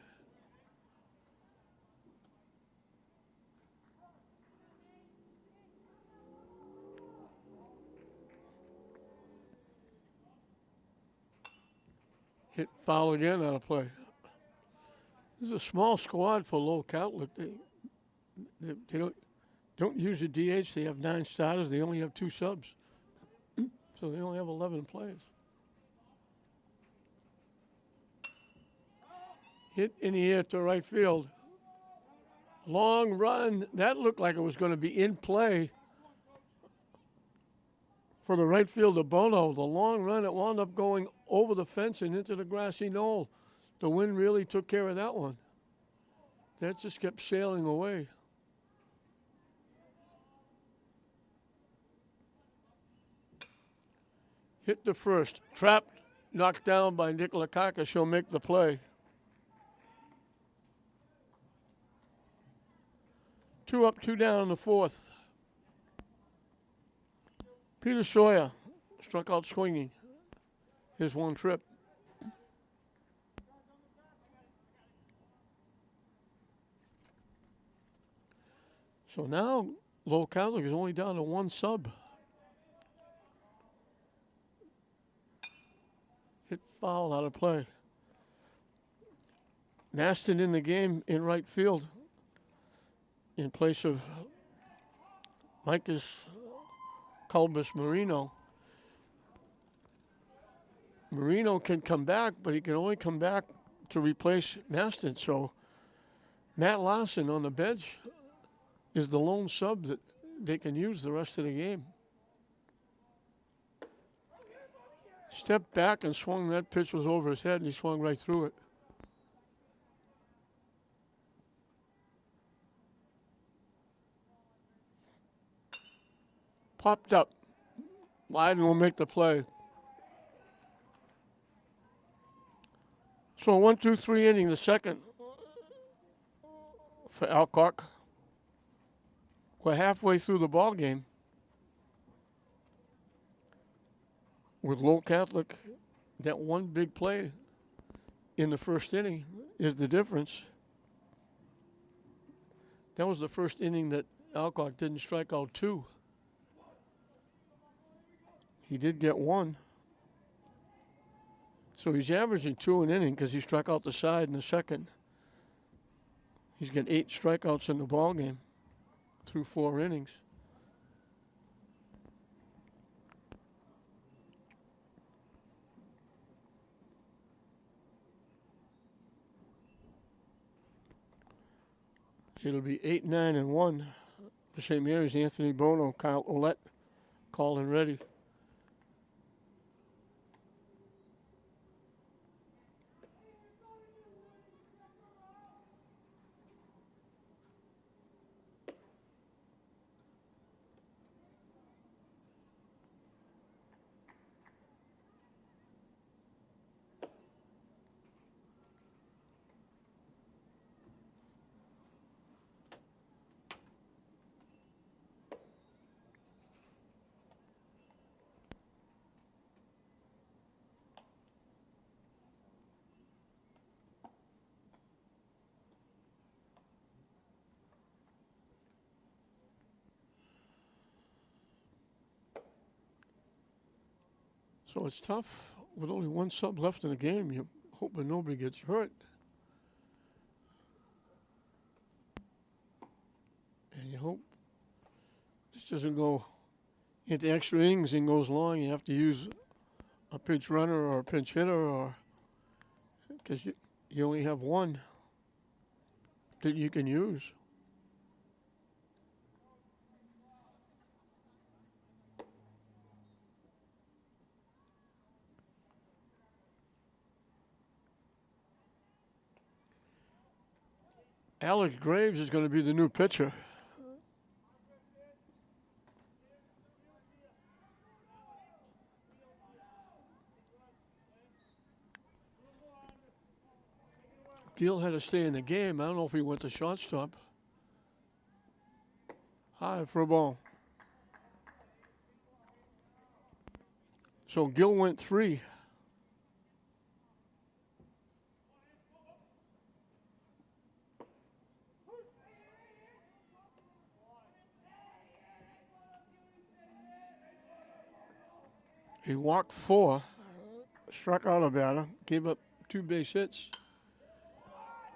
Hit foul again out of play. This is a small squad for Lowell Catholic. They don't use a DH. They have 9 starters. They only have 2 subs. So they only have 11 players. Hit in the air to right field. Long run. That looked like it was going to be in play for the right fielder, Bono. The long run, it wound up going over the fence and into the grassy knoll. The wind really took care of that one. That just kept sailing away. Hit the first. Trapped, knocked down by Nick Lakakis. He'll make the play. 2 up, 2 down in the 4th. Peter Sawyer struck out swinging his 1 trip. So now Lowell Catholic is only down to 1 sub foul out of play. Maston in the game in right field in place of Micus Culbus Marino. Marino can come back, but he can only come back to replace Maston. So Matt Larson on the bench is the lone sub that they can use the rest of the game. Stepped back and swung. That pitch was over his head, and he swung right through it. Popped up. Lyden will make the play. So 1-2-3 inning, the second for Alcock. We're halfway through the ball game. With Lowell Catholic, that one big play in the first inning is the difference. That was the first inning that Alcock didn't strike out two. He did get one. So he's averaging 2 an inning because he struck out the side in the second. He's got 8 strikeouts in the ball game through 4 innings. It'll be 8-9-1. The same year as Anthony Bono, Kyle Ouellette called and ready. So it's tough with only one sub left in the game. You're hoping nobody gets hurt. And you hope this doesn't go into extra innings and goes long. You have to use a pinch runner or a pinch hitter, or because you only have one that you can use. Alex Graves is going to be the new pitcher. Gill had to stay in the game. I don't know if he went to shortstop. High for a ball. So Gill went 3. He walked 4, struck out a batter, gave up 2 base hits,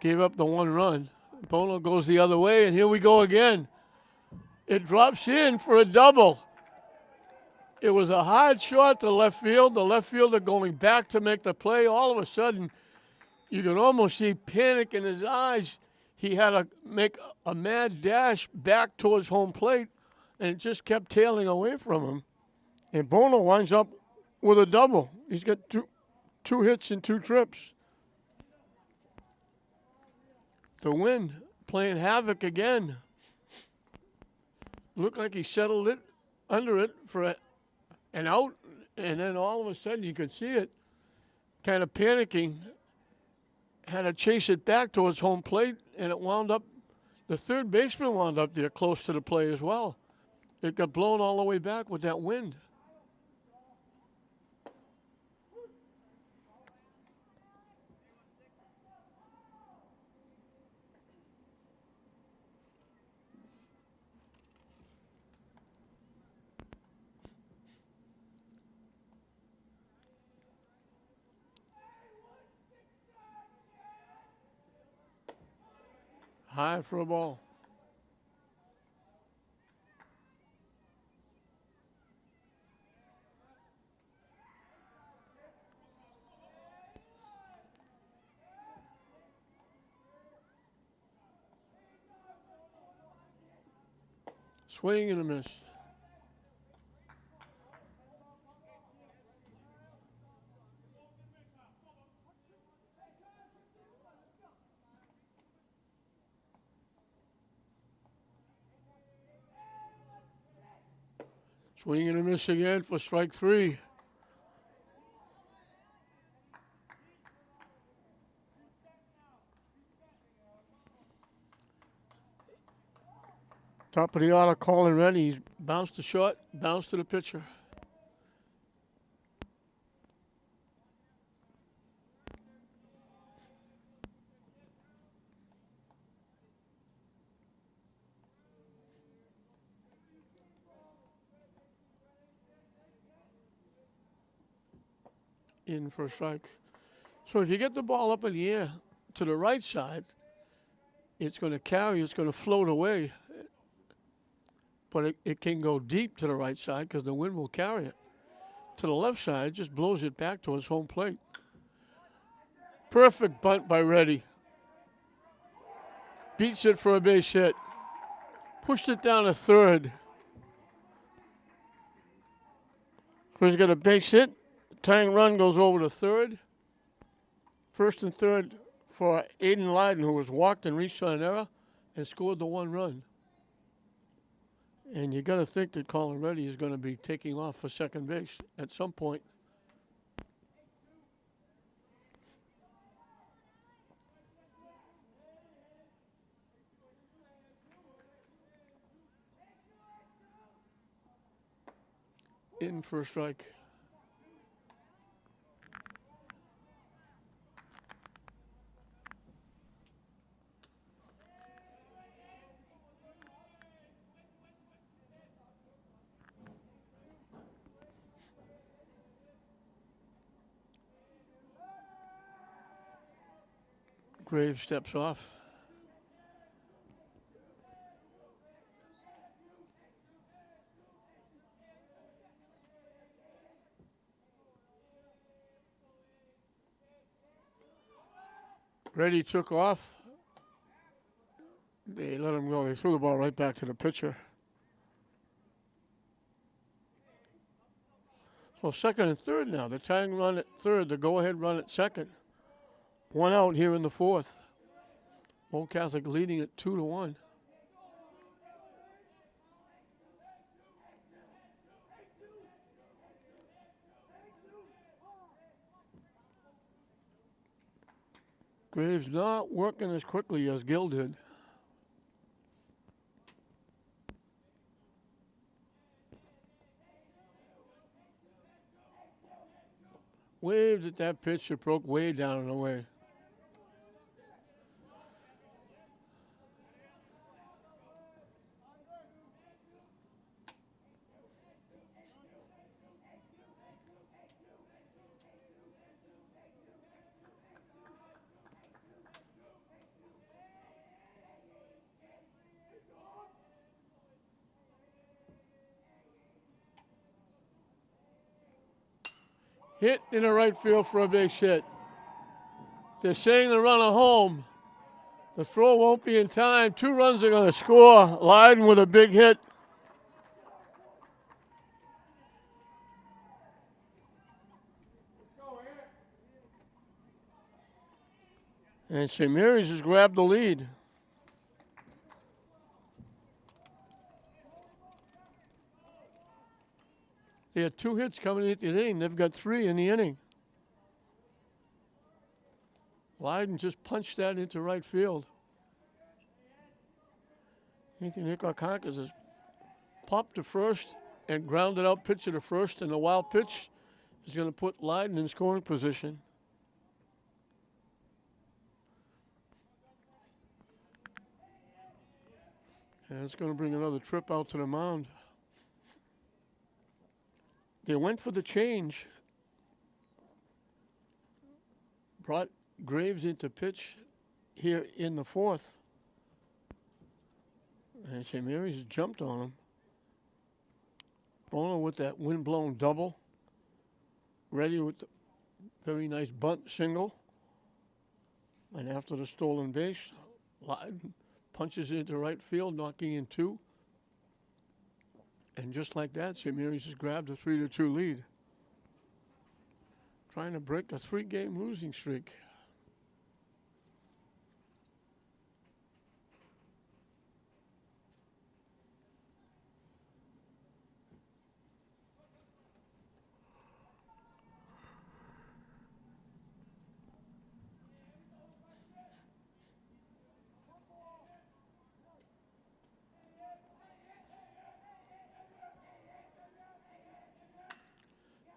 gave up the 1 run. Bono goes the other way, and here we go again. It drops in for a double. It was a hard shot to left field. The left fielder going back to make the play. All of a sudden, you can almost see panic in his eyes. He had to make a mad dash back towards home plate, and it just kept tailing away from him. And Bono winds up with a double. He's got two hits and 2 trips. The wind playing havoc again. Looked like he settled it under it for an out, and then all of a sudden you could see it kind of panicking. Had to chase it back towards home plate, and it wound up, the third baseman wound up there close to the play as well. It got blown all the way back with that wind. High for a ball. Swing and a miss. Swing and a miss again for strike 3. Top of the order, calling ready. He's bounced to short, bounced to the pitcher. In for a strike. So if you get the ball up in the air to the right side, it's going to carry, it's going to float away. But it can go deep to the right side because the wind will carry it. To the left side, it just blows it back towards home plate. Perfect bunt by Reddy. Beats it for a base hit. Pushed it down to third. He's got a base hit. Tying run goes over to third. First and third for Aiden Lyden, who was walked and reached on an error and scored the 1 run. And you got to think that Colin Reddy is going to be taking off for second base at some point. In for a strike. Graves steps off. Reddy took off. They let him go. They threw the ball right back to the pitcher. So second and third now. The tying run at third, the go-ahead run at second. 1 out here in the fourth. Old Catholic leading it 2-1. Graves not working as quickly as Gill did. Waved at that pitch, it broke way down and away. Hit in the right field for a big hit. They're saying the runner home. The throw won't be in time. 2 runs are going to score. Lyden with a big hit. And St. Mary's has grabbed the lead. They had 2 hits coming into the inning. They've got 3 in the inning. Lyden just punched that into right field. Anthony Nikolakakis has popped to first and grounded out pitcher to first, and the wild pitch is going to put Lyden in scoring position. And it's going to bring another trip out to the mound. They went for the change. Brought Graves into pitch here in the fourth. And St. Mary's jumped on him. Bono with that wind-blown double. Ready with the very nice bunt single. And after the stolen base, Lyden punches it into right field, knocking in 2. And just like that, St. Mary's has grabbed a 3-2 lead. Trying to break a 3-game losing streak.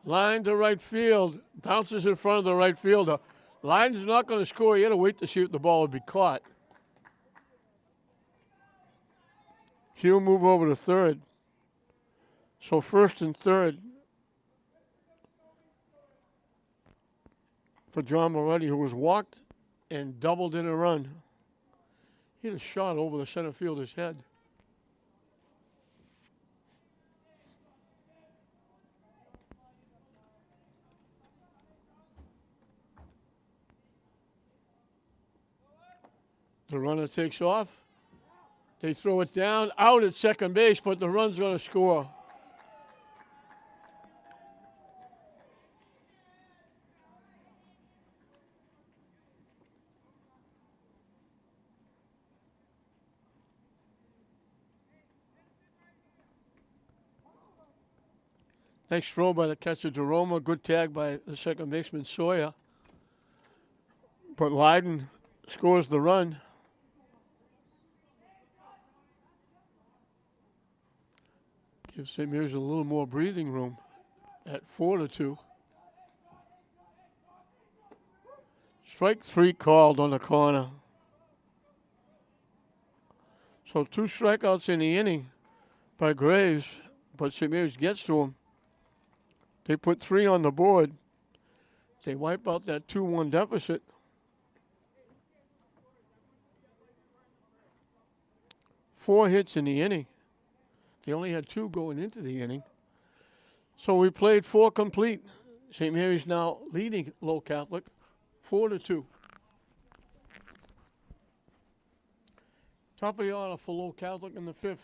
Line to right field. Bounces in front of the right fielder. Line's not going to score. He had to wait to see if the ball would be caught. He'll move over to third. So first and third for John Moretti, who was walked and doubled in a run. He had a shot over the center fielder's head. The runner takes off. They throw it down, out at second base, but the run's going to score. Nice throw by the catcher, Jeroma. Good tag by the second baseman, Sawyer. But Lyden scores the run. Gives St. Mary's a little more breathing room at 4-2. Strike 3 called on the corner. So 2 strikeouts in the inning by Graves, but St. Mary's gets to him. They put 3 on the board. They wipe out that 2-1 deficit. Four hits in the inning. They only had 2 going into the inning. So we played 4 complete. St. Mary's now leading Lowell Catholic 4-2. Top of the order for Lowell Catholic in the 5th.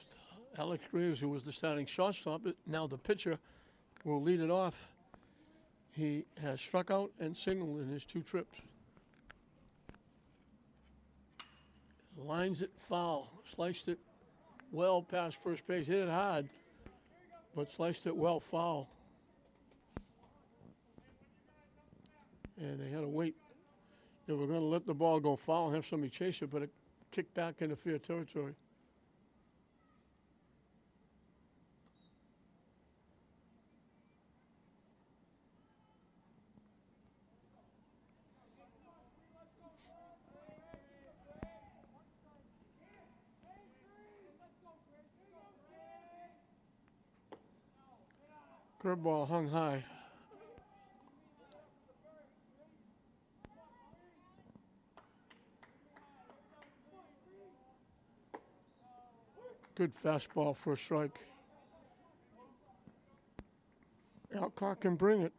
Alex Graves, who was the starting shortstop, now the pitcher, will lead it off. He has struck out and singled in his 2 trips. Lines it foul, sliced it well past first base, hit it hard, but sliced it well foul. And they had to wait. They were going to let the ball go foul and have somebody chase it, but it kicked back into fair territory. Curveball hung high. Good fastball for a strike. Alcock can bring it.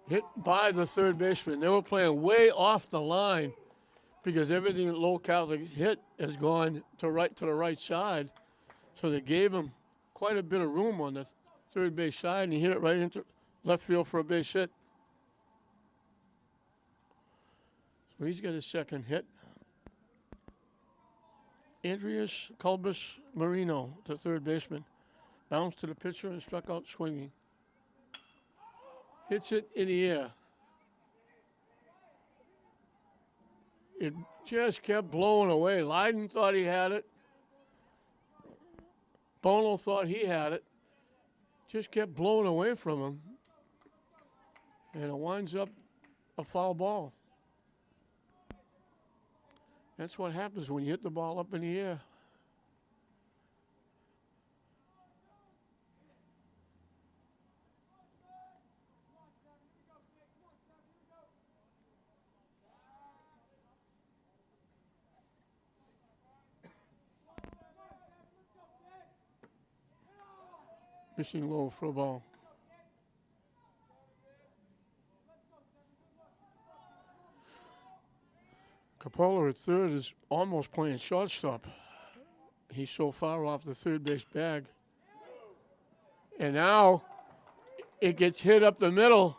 Hit by the third baseman. They were playing way off the line, because everything that Lowell Catholic hit has gone to the right side. So they gave him quite a bit of room on the third base side, and he hit it right into left field for a base hit. So he's got his second hit. Andreas Culbus Marino, the third baseman, bounced to the pitcher and struck out swinging. Hits it in the air. It just kept blowing away. Lyden thought he had it. Bono thought he had it. Just kept blowing away from him. And it winds up a foul ball. That's what happens when you hit the ball up in the air. Missing Lowell for a ball. Capola at third is almost playing shortstop. He's so far off the third base bag. And now it gets hit up the middle.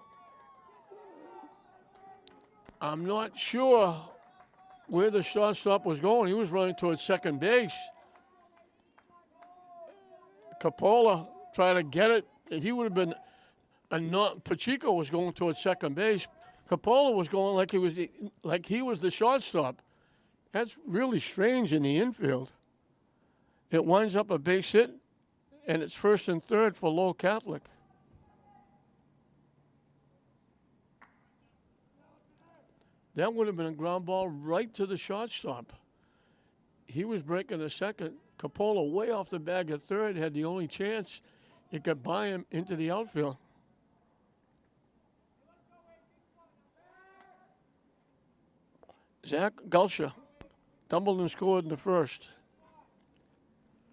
I'm not sure where the shortstop was going. He was running towards second base. Capola tried to get it. If he would have been Pacheco was going towards second base. Capola was going like he was the shortstop. That's really strange in the infield. It winds up a base hit, and it's first and third for Lowell Catholic. That would have been a ground ball right to the shortstop. He was breaking a second. Capola way off the bag at third, had the only chance it got by him into the outfield. Zach Gulsha tumbled and scored in the first.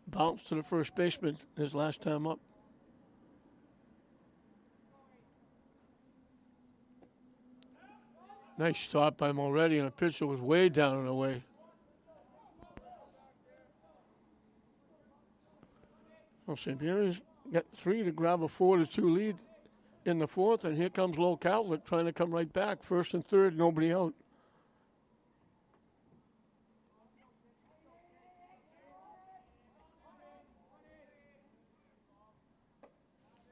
Bounced to the first baseman his last time up. Nice stop by Mulready, and a pitch that was way down and away. Well, St. Mary's got 3 to grab a 4-2 lead in the fourth, and here comes Lowell Catholic trying to come right back. First and third, nobody out.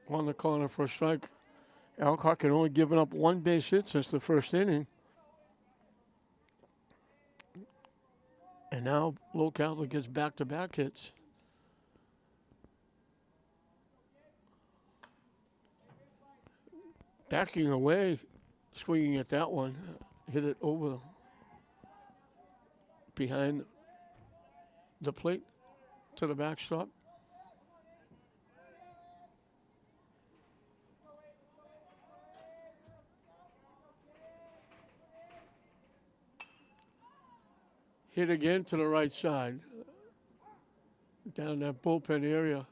On the corner for a strike. Alcock had only given up 1 base hit since the first inning. And now Lowell Catholic gets back-to-back hits. Backing away, swinging at that one. Hit it over behind the plate to the backstop. Hit again to the right side, down that bullpen area.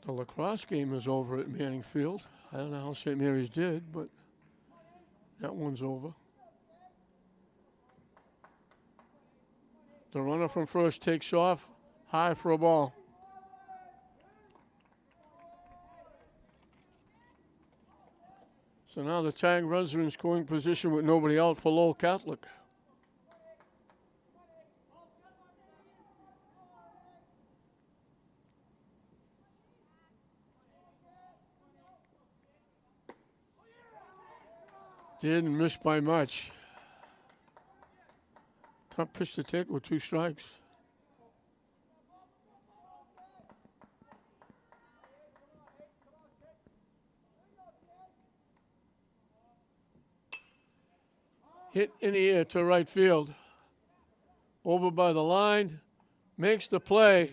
The lacrosse game is over at Manning Field. I don't know how St. Mary's did, but that one's over. The runner from first takes off, high for a ball. So now the tag runs are in scoring position with nobody out for Lowell Catholic. Didn't miss by much. Tough pitch to take with 2 strikes. Hit in the air to right field. Over by the line. Makes the play.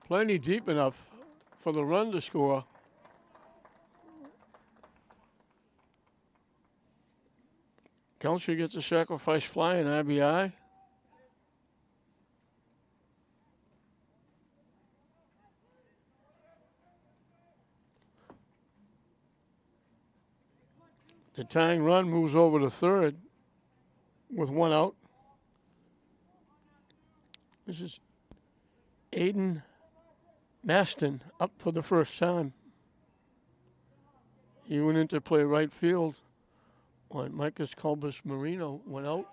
Plenty deep enough for the run to score. Kelsey gets a sacrifice fly in RBI. The tying run moves over to third with 1 out. This is Aiden Maston up for the first time. He went into play right field when Micus Colbus Marino went out.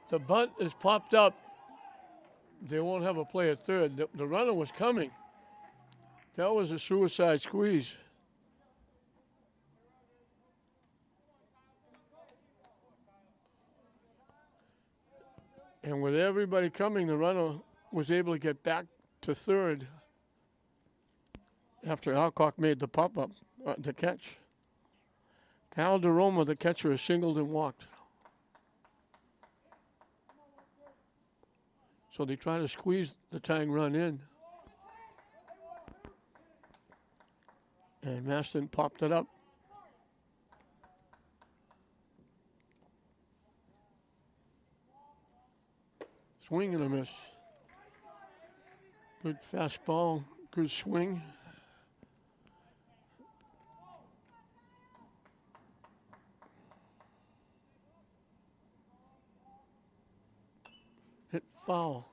The bunt is popped up. They won't have a play at third. The runner was coming. That was a suicide squeeze. And with everybody coming, the runner was able to get back to third after Alcock made the pop-up, the catch. Cal DeRoma, the catcher, is singled and walked. So they try to squeeze the tying run in. And Maston popped it up. Swing and a miss. Good fastball, good swing. Hit foul.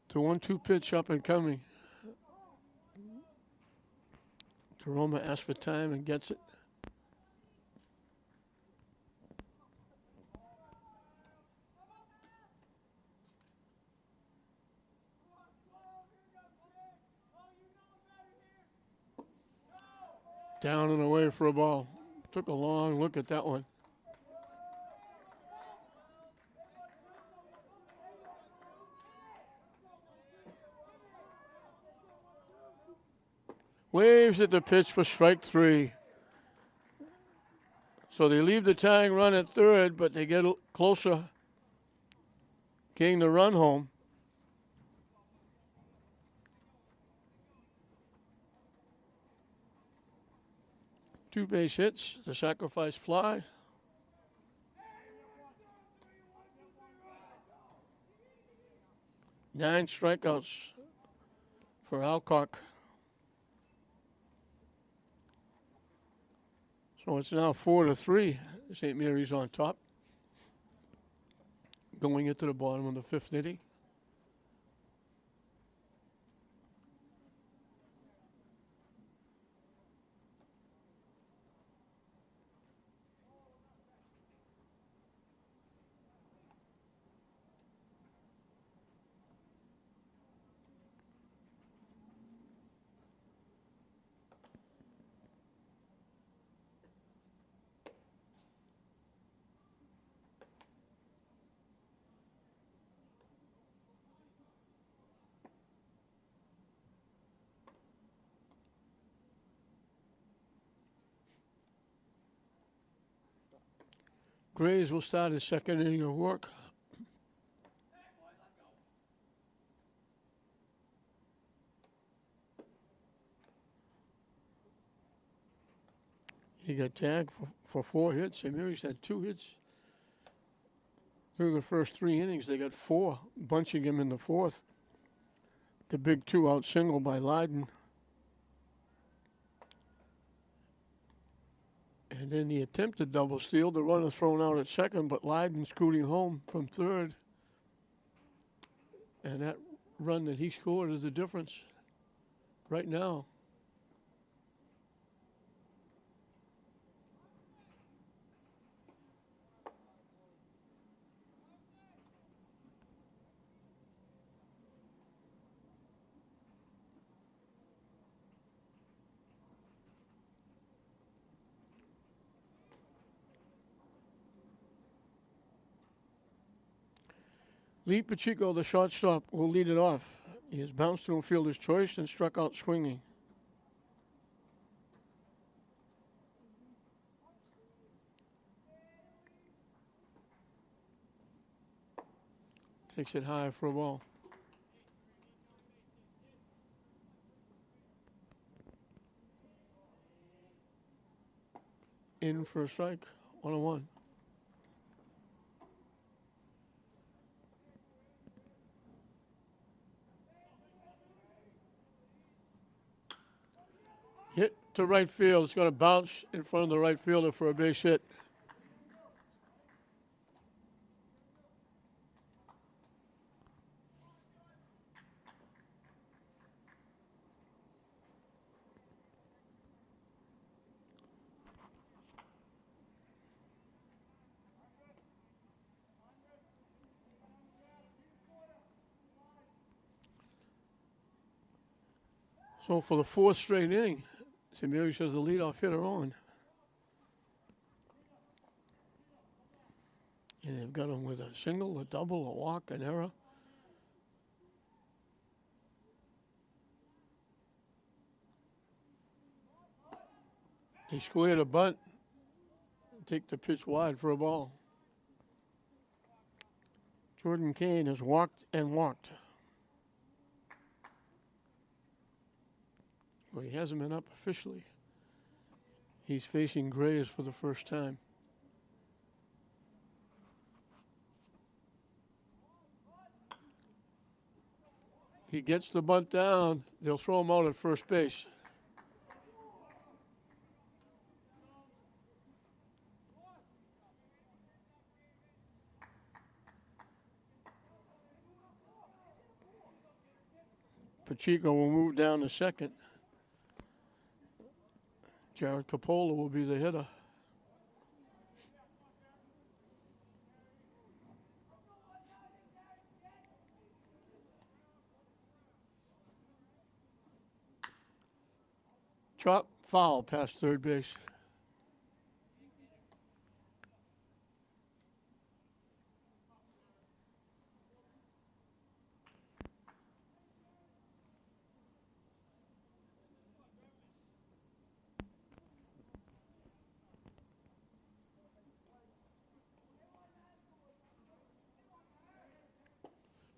The 1-2 pitch up and coming. Jerome asks for time and gets it. Down and away for a ball. Took a long look at that one. Waves at the pitch for strike 3. So they leave the tying run at third, but they get closer, getting the run home. Two base hits, the sacrifice fly. Nine strikeouts for Alcock. So it's now 4-3. St. Mary's on top. Going into the bottom of the 5th inning. Graves will start his second inning of work. He got tagged for 4 hits. St. Mary's had 2 hits through the first 3 innings. They got 4, bunching him in the 4th. The big 2-out single by Leiden. And then the attempted double steal, the runner thrown out at second, but Leiden scooting home from third. And that run that he scored is the difference right now. Lee Pacheco, the shortstop, will lead it off. He has bounced to a fielder's choice and struck out swinging. Takes it high for a ball. In for a strike, 1-1. Hit to right field. It's going to bounce in front of the right fielder for a base hit. So for the 4th straight inning, St. Mary's has the leadoff hitter on. And they've got him with a single, a double, a walk, an error. He squared a bunt. Take the pitch wide for a ball. Jordan Kane has walked and walked. Well, he hasn't been up officially. He's facing Graves for the first time. He gets the bunt down. They'll throw him out at first base. Pacheco will move down to second. Jared Capola will be the hitter. Chop foul past third base.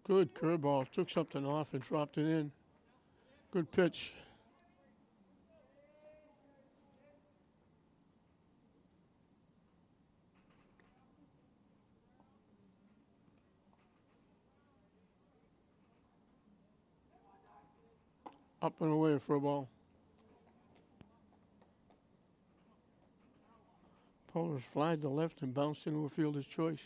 Good curveball. Took something off and dropped it in. Good pitch. Up and away for a ball. Polar's flied to left and bounced into a fielder's choice.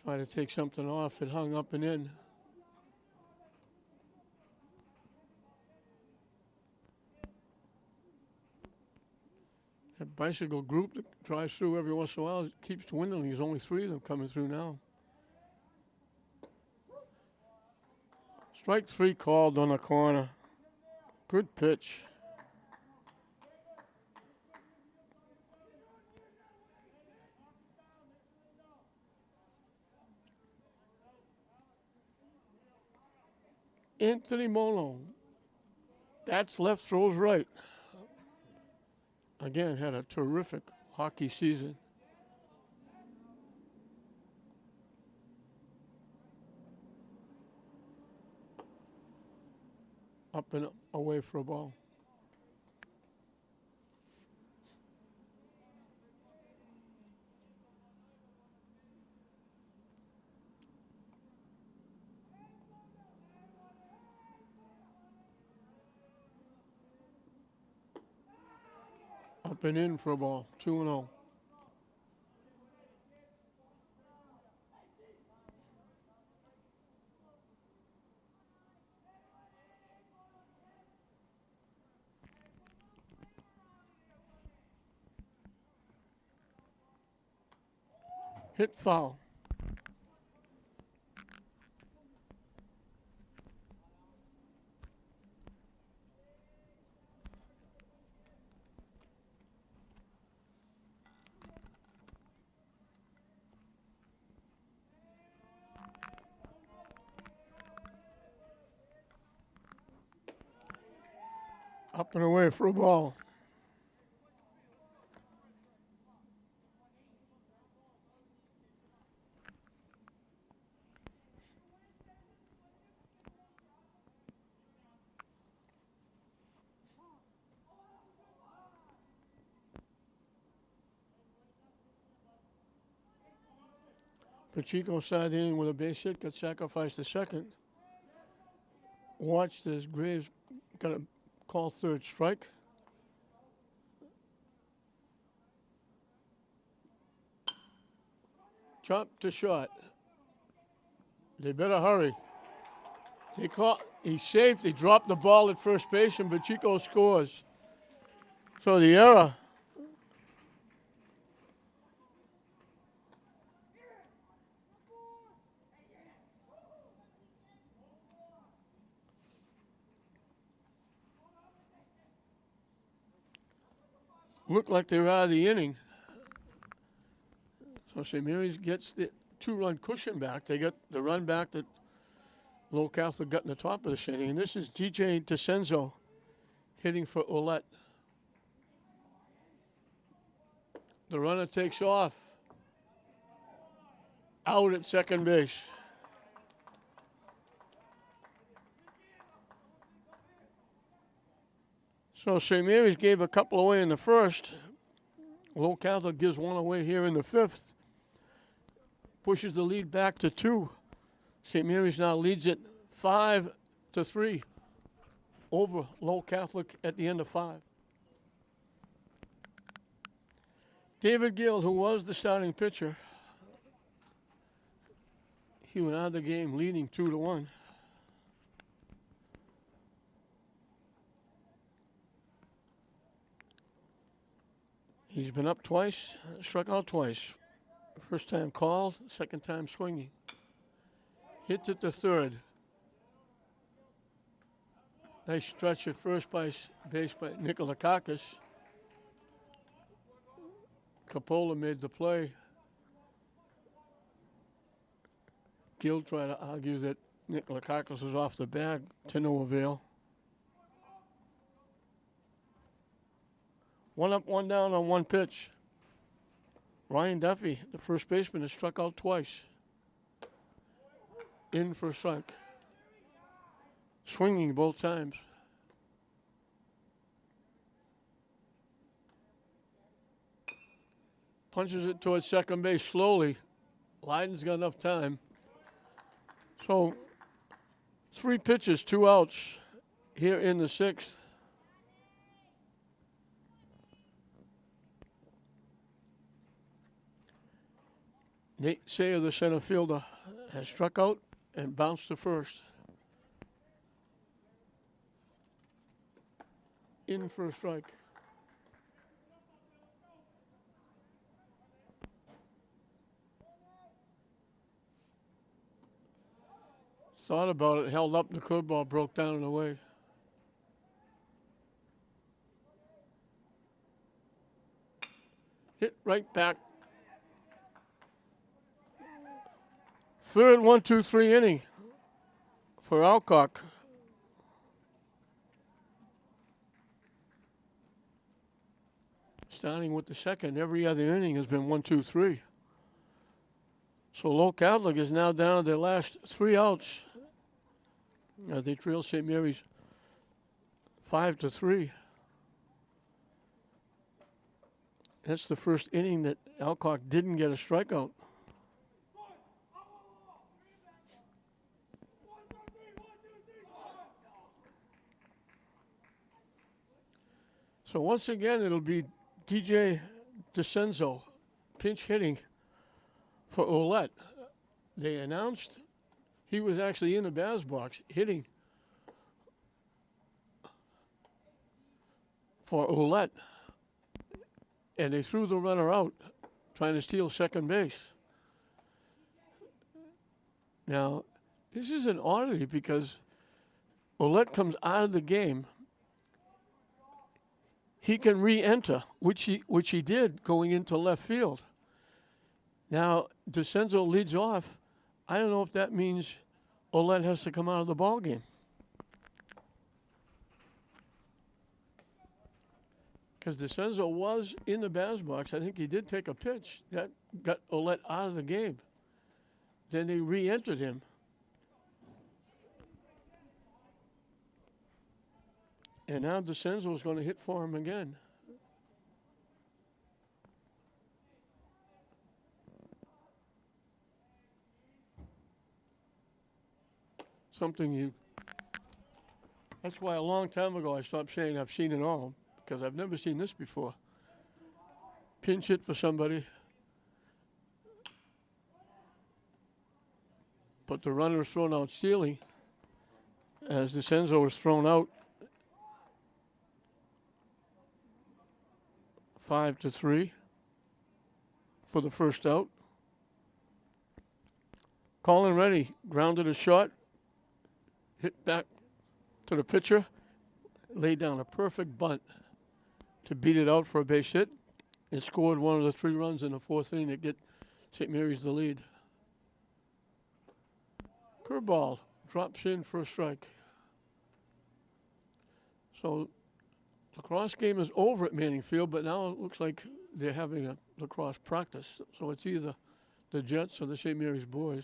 Tried to take something off. It hung up and in. That bicycle group that drives through every once in a while keeps dwindling. There's only 3 of them coming through now. Strike 3 called on the corner. Good pitch. Anthony Molo. That's left, throws right. Again, had a terrific hockey season. Up and away for a ball. Up and in for a ball. 2-0. Hit foul. Up and away for a ball. Pacheco side in with a base hit, got sacrificed to second. Watch this. Graves got a call third strike. Chop to short. They better hurry. He's safe. They dropped the ball at first base, and Pacheco scores. So the error. Looked like they were out of the inning. So St. Mary's gets the 2-run cushion back. They got the run back that Lowell Catholic got in the top of the inning. And this is DJ DeCenzo hitting for Ouellette. The runner takes off. Out at second base. So St. Mary's gave a couple away in the first. Lowell Catholic gives one away here in the fifth. Pushes the lead back to 2. St. Mary's now leads it 5-3 over Lowell Catholic at the end of 5. David Gill, who was the starting pitcher, he went out of the game leading 2-1. He's been up twice, struck out twice. First time called, second time swinging. Hits at the third. Nice stretch at first base by Nikolakakis. Coppola made the play. Gill tried to argue that Nikolakakis was off the bag, to no avail. 1 up, 1 down on 1 pitch. Ryan Duffy, the first baseman, has struck out twice. In for a strike. Swinging both times. Punches it towards second base slowly. Leiden's got enough time. So 3 pitches, 2 outs here in the 6th. Nate Sayer, the center fielder, has struck out and bounced to first. In for a strike. Thought about it, held up, the curveball broke down and away. Hit right back. Third 1-2-3 inning for Alcock. Starting with the second, every other inning has been 1-2-3. So Lowell Catholic is now down to their last 3 outs as they trail St. Mary's 5-3. That's the first inning that Alcock didn't get a strikeout. So once again, it'll be DJ DeCenzo pinch hitting for Ouellette. They announced he was actually in the batter's box hitting for Ouellette. And they threw the runner out, trying to steal second base. Now, this is an oddity because Ouellette comes out of the game. He can re-enter, which he did going into left field. Now, DeCenzo leads off. I don't know if that means Ouellette has to come out of the ball game. Because DeCenzo was in the batter's box. I think he did take a pitch that got Ouellette out of the game. Then they re-entered him. And now DeCenzo is going to hit for him again. That's why a long time ago I stopped saying I've seen it all, because I've never seen this before. Pinch hit for somebody, but the runner is thrown out stealing as DeCenzo is thrown out. 5-3 for the first out. Colin Reddy grounded a shot, hit back to the pitcher, laid down a perfect bunt to beat it out for a base hit, and scored one of the 3 runs in the 4th inning to get St. Mary's the lead. Curveball drops in for a strike. So lacrosse game is over at Manning Field, but now it looks like they're having a lacrosse practice. So it's either the Jets or the St. Mary's boys.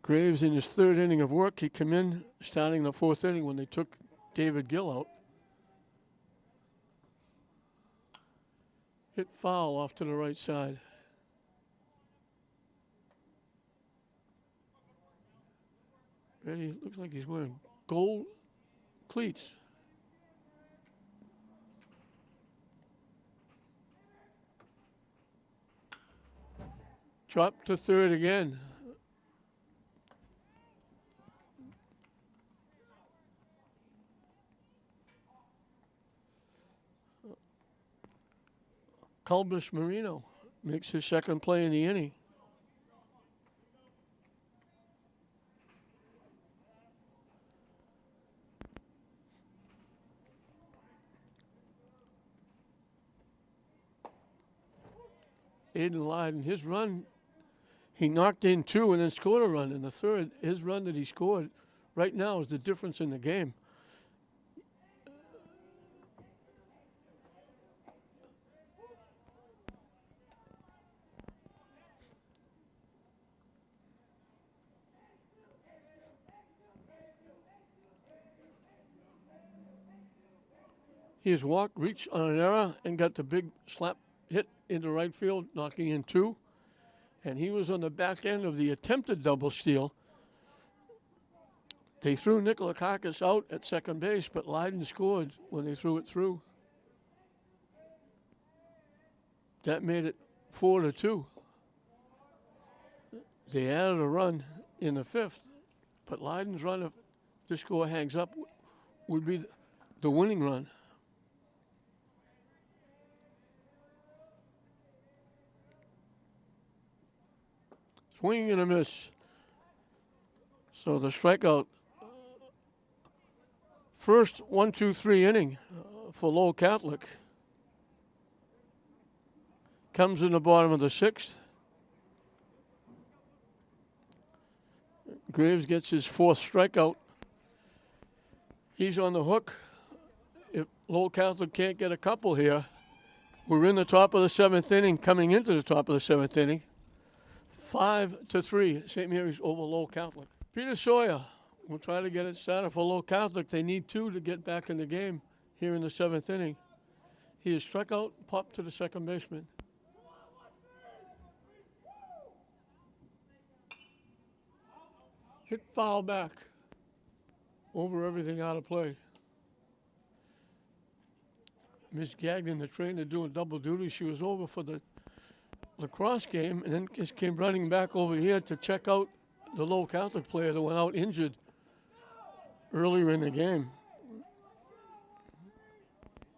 Graves in his third inning of work. He came in starting the fourth inning when they took David Gill out. Hit foul off to the right side. Ready, looks like he's wearing gold cleats. Drop to third again. Culbus Marino makes his second play in the inning. Aiden Lyden, his run, he knocked in two and then scored a run in the third. His run that he scored right now is the difference in the game. He has walked, reached on an error, and got the big slap hit into right field, knocking in two. And he was on the back end of the attempted double steal. They threw Nikolakakis out at second base, but Lyden scored when they threw it through. That made it 4-2. They added a run in the fifth, but Lyden's run, if this score hangs up, would be the winning run. Swing and a miss. So the strikeout. First 1-2-3 inning for Lowell Catholic. Comes in the bottom of the sixth. Graves gets his fourth strikeout. He's on the hook. If Lowell Catholic can't get a couple here, we're in the top of the seventh inning, coming into the top of the seventh inning. 5-3, St. Mary's over Lowell Catholic. Peter Sawyer will try to get it started for Lowell Catholic. They need two to get back in the game here in the seventh inning. He is struck out, popped to the second baseman. Hit foul back. Over everything out of play. Miss Gagnon, the trainer, doing double duty. She was over for the lacrosse game and then just came running back over here to check out the Lowell Catholic player that went out injured earlier in the game.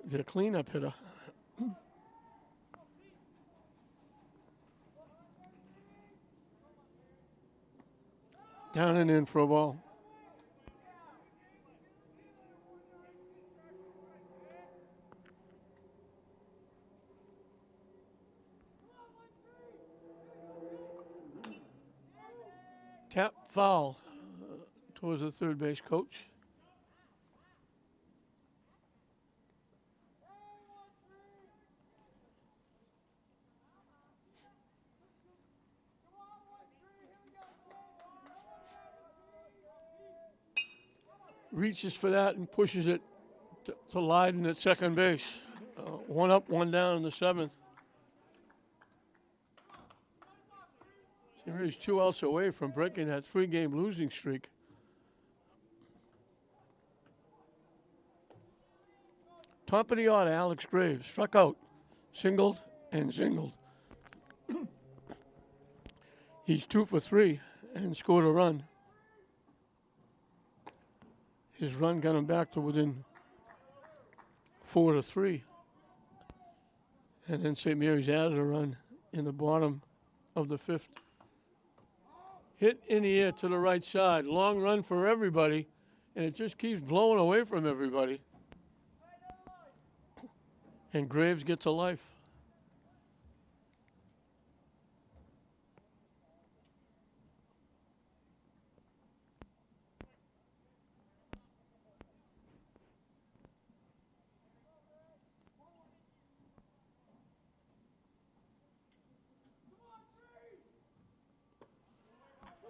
Their cleanup hitter. Down and in for a ball. Tap foul towards the third base coach. Reaches for that and pushes it to Lyden at second base. One up, one down in the seventh. He's 2 outs away from breaking that 3-game losing streak. Top of the order, Alex Graves. Struck out, singled, and singled. He's 2 for 3 and scored a run. His run got him back to within 4-3. And then St. Mary's added a run in the bottom of the fifth. Hit in the air to the right side. Long run for everybody, and it just keeps blowing away from everybody. And Graves gets a life.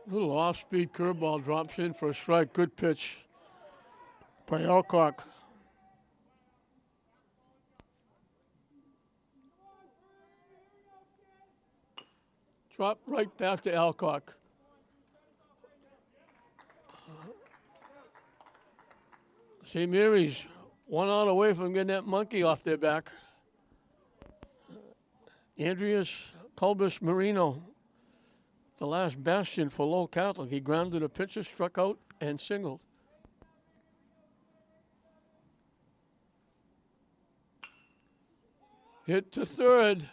Little off-speed curveball drops in for a strike. Good pitch by Alcock. Drop right back to Alcock. St. Mary's 1 out away from getting that monkey off their back. Andreas Colbus Marino, the last bastion for Lowell Catholic. He grounded a pitcher, struck out, and singled. Hit to third.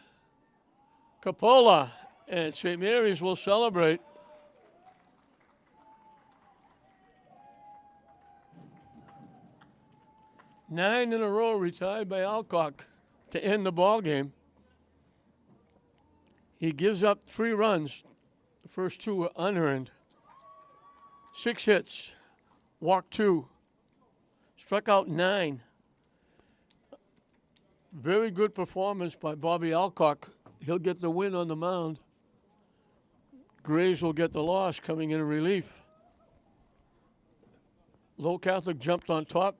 Capola, and St. Mary's will celebrate. Nine in a row retired by Alcock to end the ball game. He gives up 3 runs. The first 2 were unearned. 6 hits, walked 2, struck out 9. Very good performance by Bobby Alcock. He'll get the win on the mound. Graves will get the loss coming in relief. Lowell Catholic jumped on top.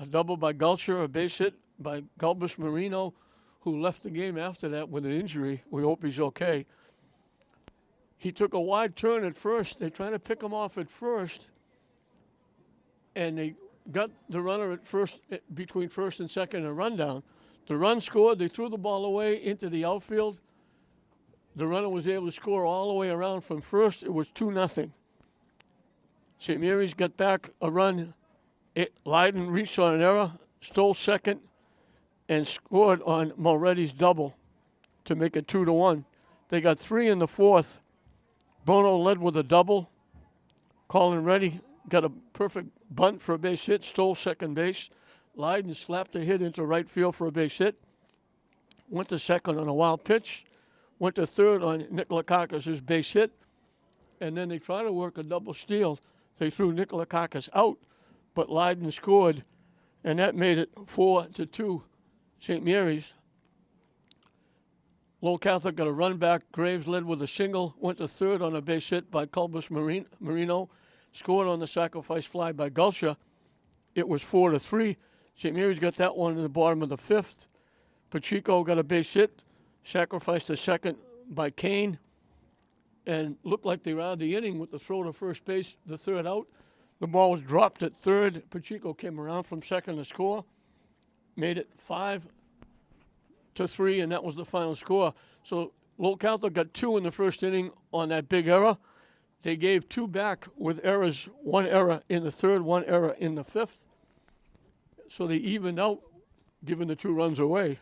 A double by Gulcher, a base hit by Colbus Marino, who left the game after that with an injury. We hope he's okay. He took a wide turn at first. They tried to pick him off at first, and they got the runner at first, between first and second, a rundown. The run scored. They threw the ball away into the outfield. The runner was able to score all the way around from first. It was 2-0. St. Mary's got back a run. Leiden reached on an error, stole second, and scored on Moretti's double to make it 2-1. They got 3 in the 4th. Bono led with a double. Colin Reddy got a perfect bunt for a base hit, stole second base. Leiden slapped a hit into right field for a base hit. Went to second on a wild pitch. Went to third on Nikolakakis' base hit. And then they tried to work a double steal. They threw Nikolakakis out, but Leiden scored, and that made it 4-2 St. Mary's. Lowell Catholic got a run back. Graves led with a single, went to third on a base hit by Colbus Marino, scored on the sacrifice fly by Gulcher. It was 4-3. St. Mary's got that one in the bottom of the 5th. Pacheco got a base hit, sacrificed to second by Kane, and looked like they rounded the inning with the throw to first base, the third out. The ball was dropped at third. Pacheco came around from second to score, made it 5-3, and that was the final score. So Lowell Catholic got 2 in the first inning on that big error. They gave 2 back with errors, 1 error in the 3rd, 1 error in the 5th. So they evened out, giving the 2 runs away.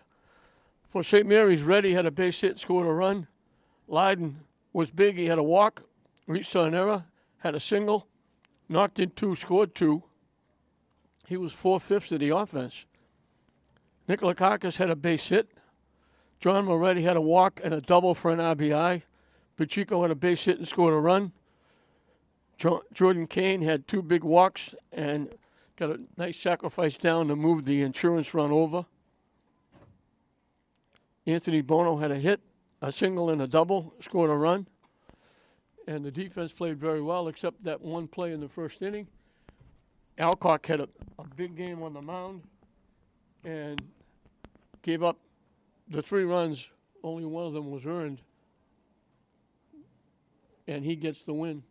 For St. Mary's, Reddy had a base hit, scored a run. Leiden was big. He had a walk, reached on an error, had a single, knocked in 2, scored 2. He was 4/5 of the offense. Nikolakakis had a base hit. John Moretti had a walk and a double for an RBI. Pacheco had a base hit and scored a run. Jordan Kane had 2 big walks and got a nice sacrifice down to move the insurance run over. Anthony Bono had a hit, a single and a double, scored a run. And the defense played very well, except that one play in the first inning. Alcock had a big game on the mound and gave up the 3 runs. Only one of them was earned. And he gets the win.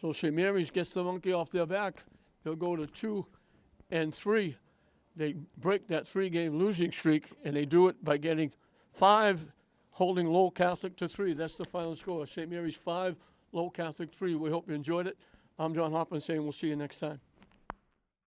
So St. Mary's gets the monkey off their back. They'll go to 2-3. They break that 3-game losing streak, and they do it by getting 5, holding Lowell Catholic to 3. That's the final score. St. Mary's 5, Lowell Catholic 3. We hope you enjoyed it. I'm John Hoffman saying we'll see you next time.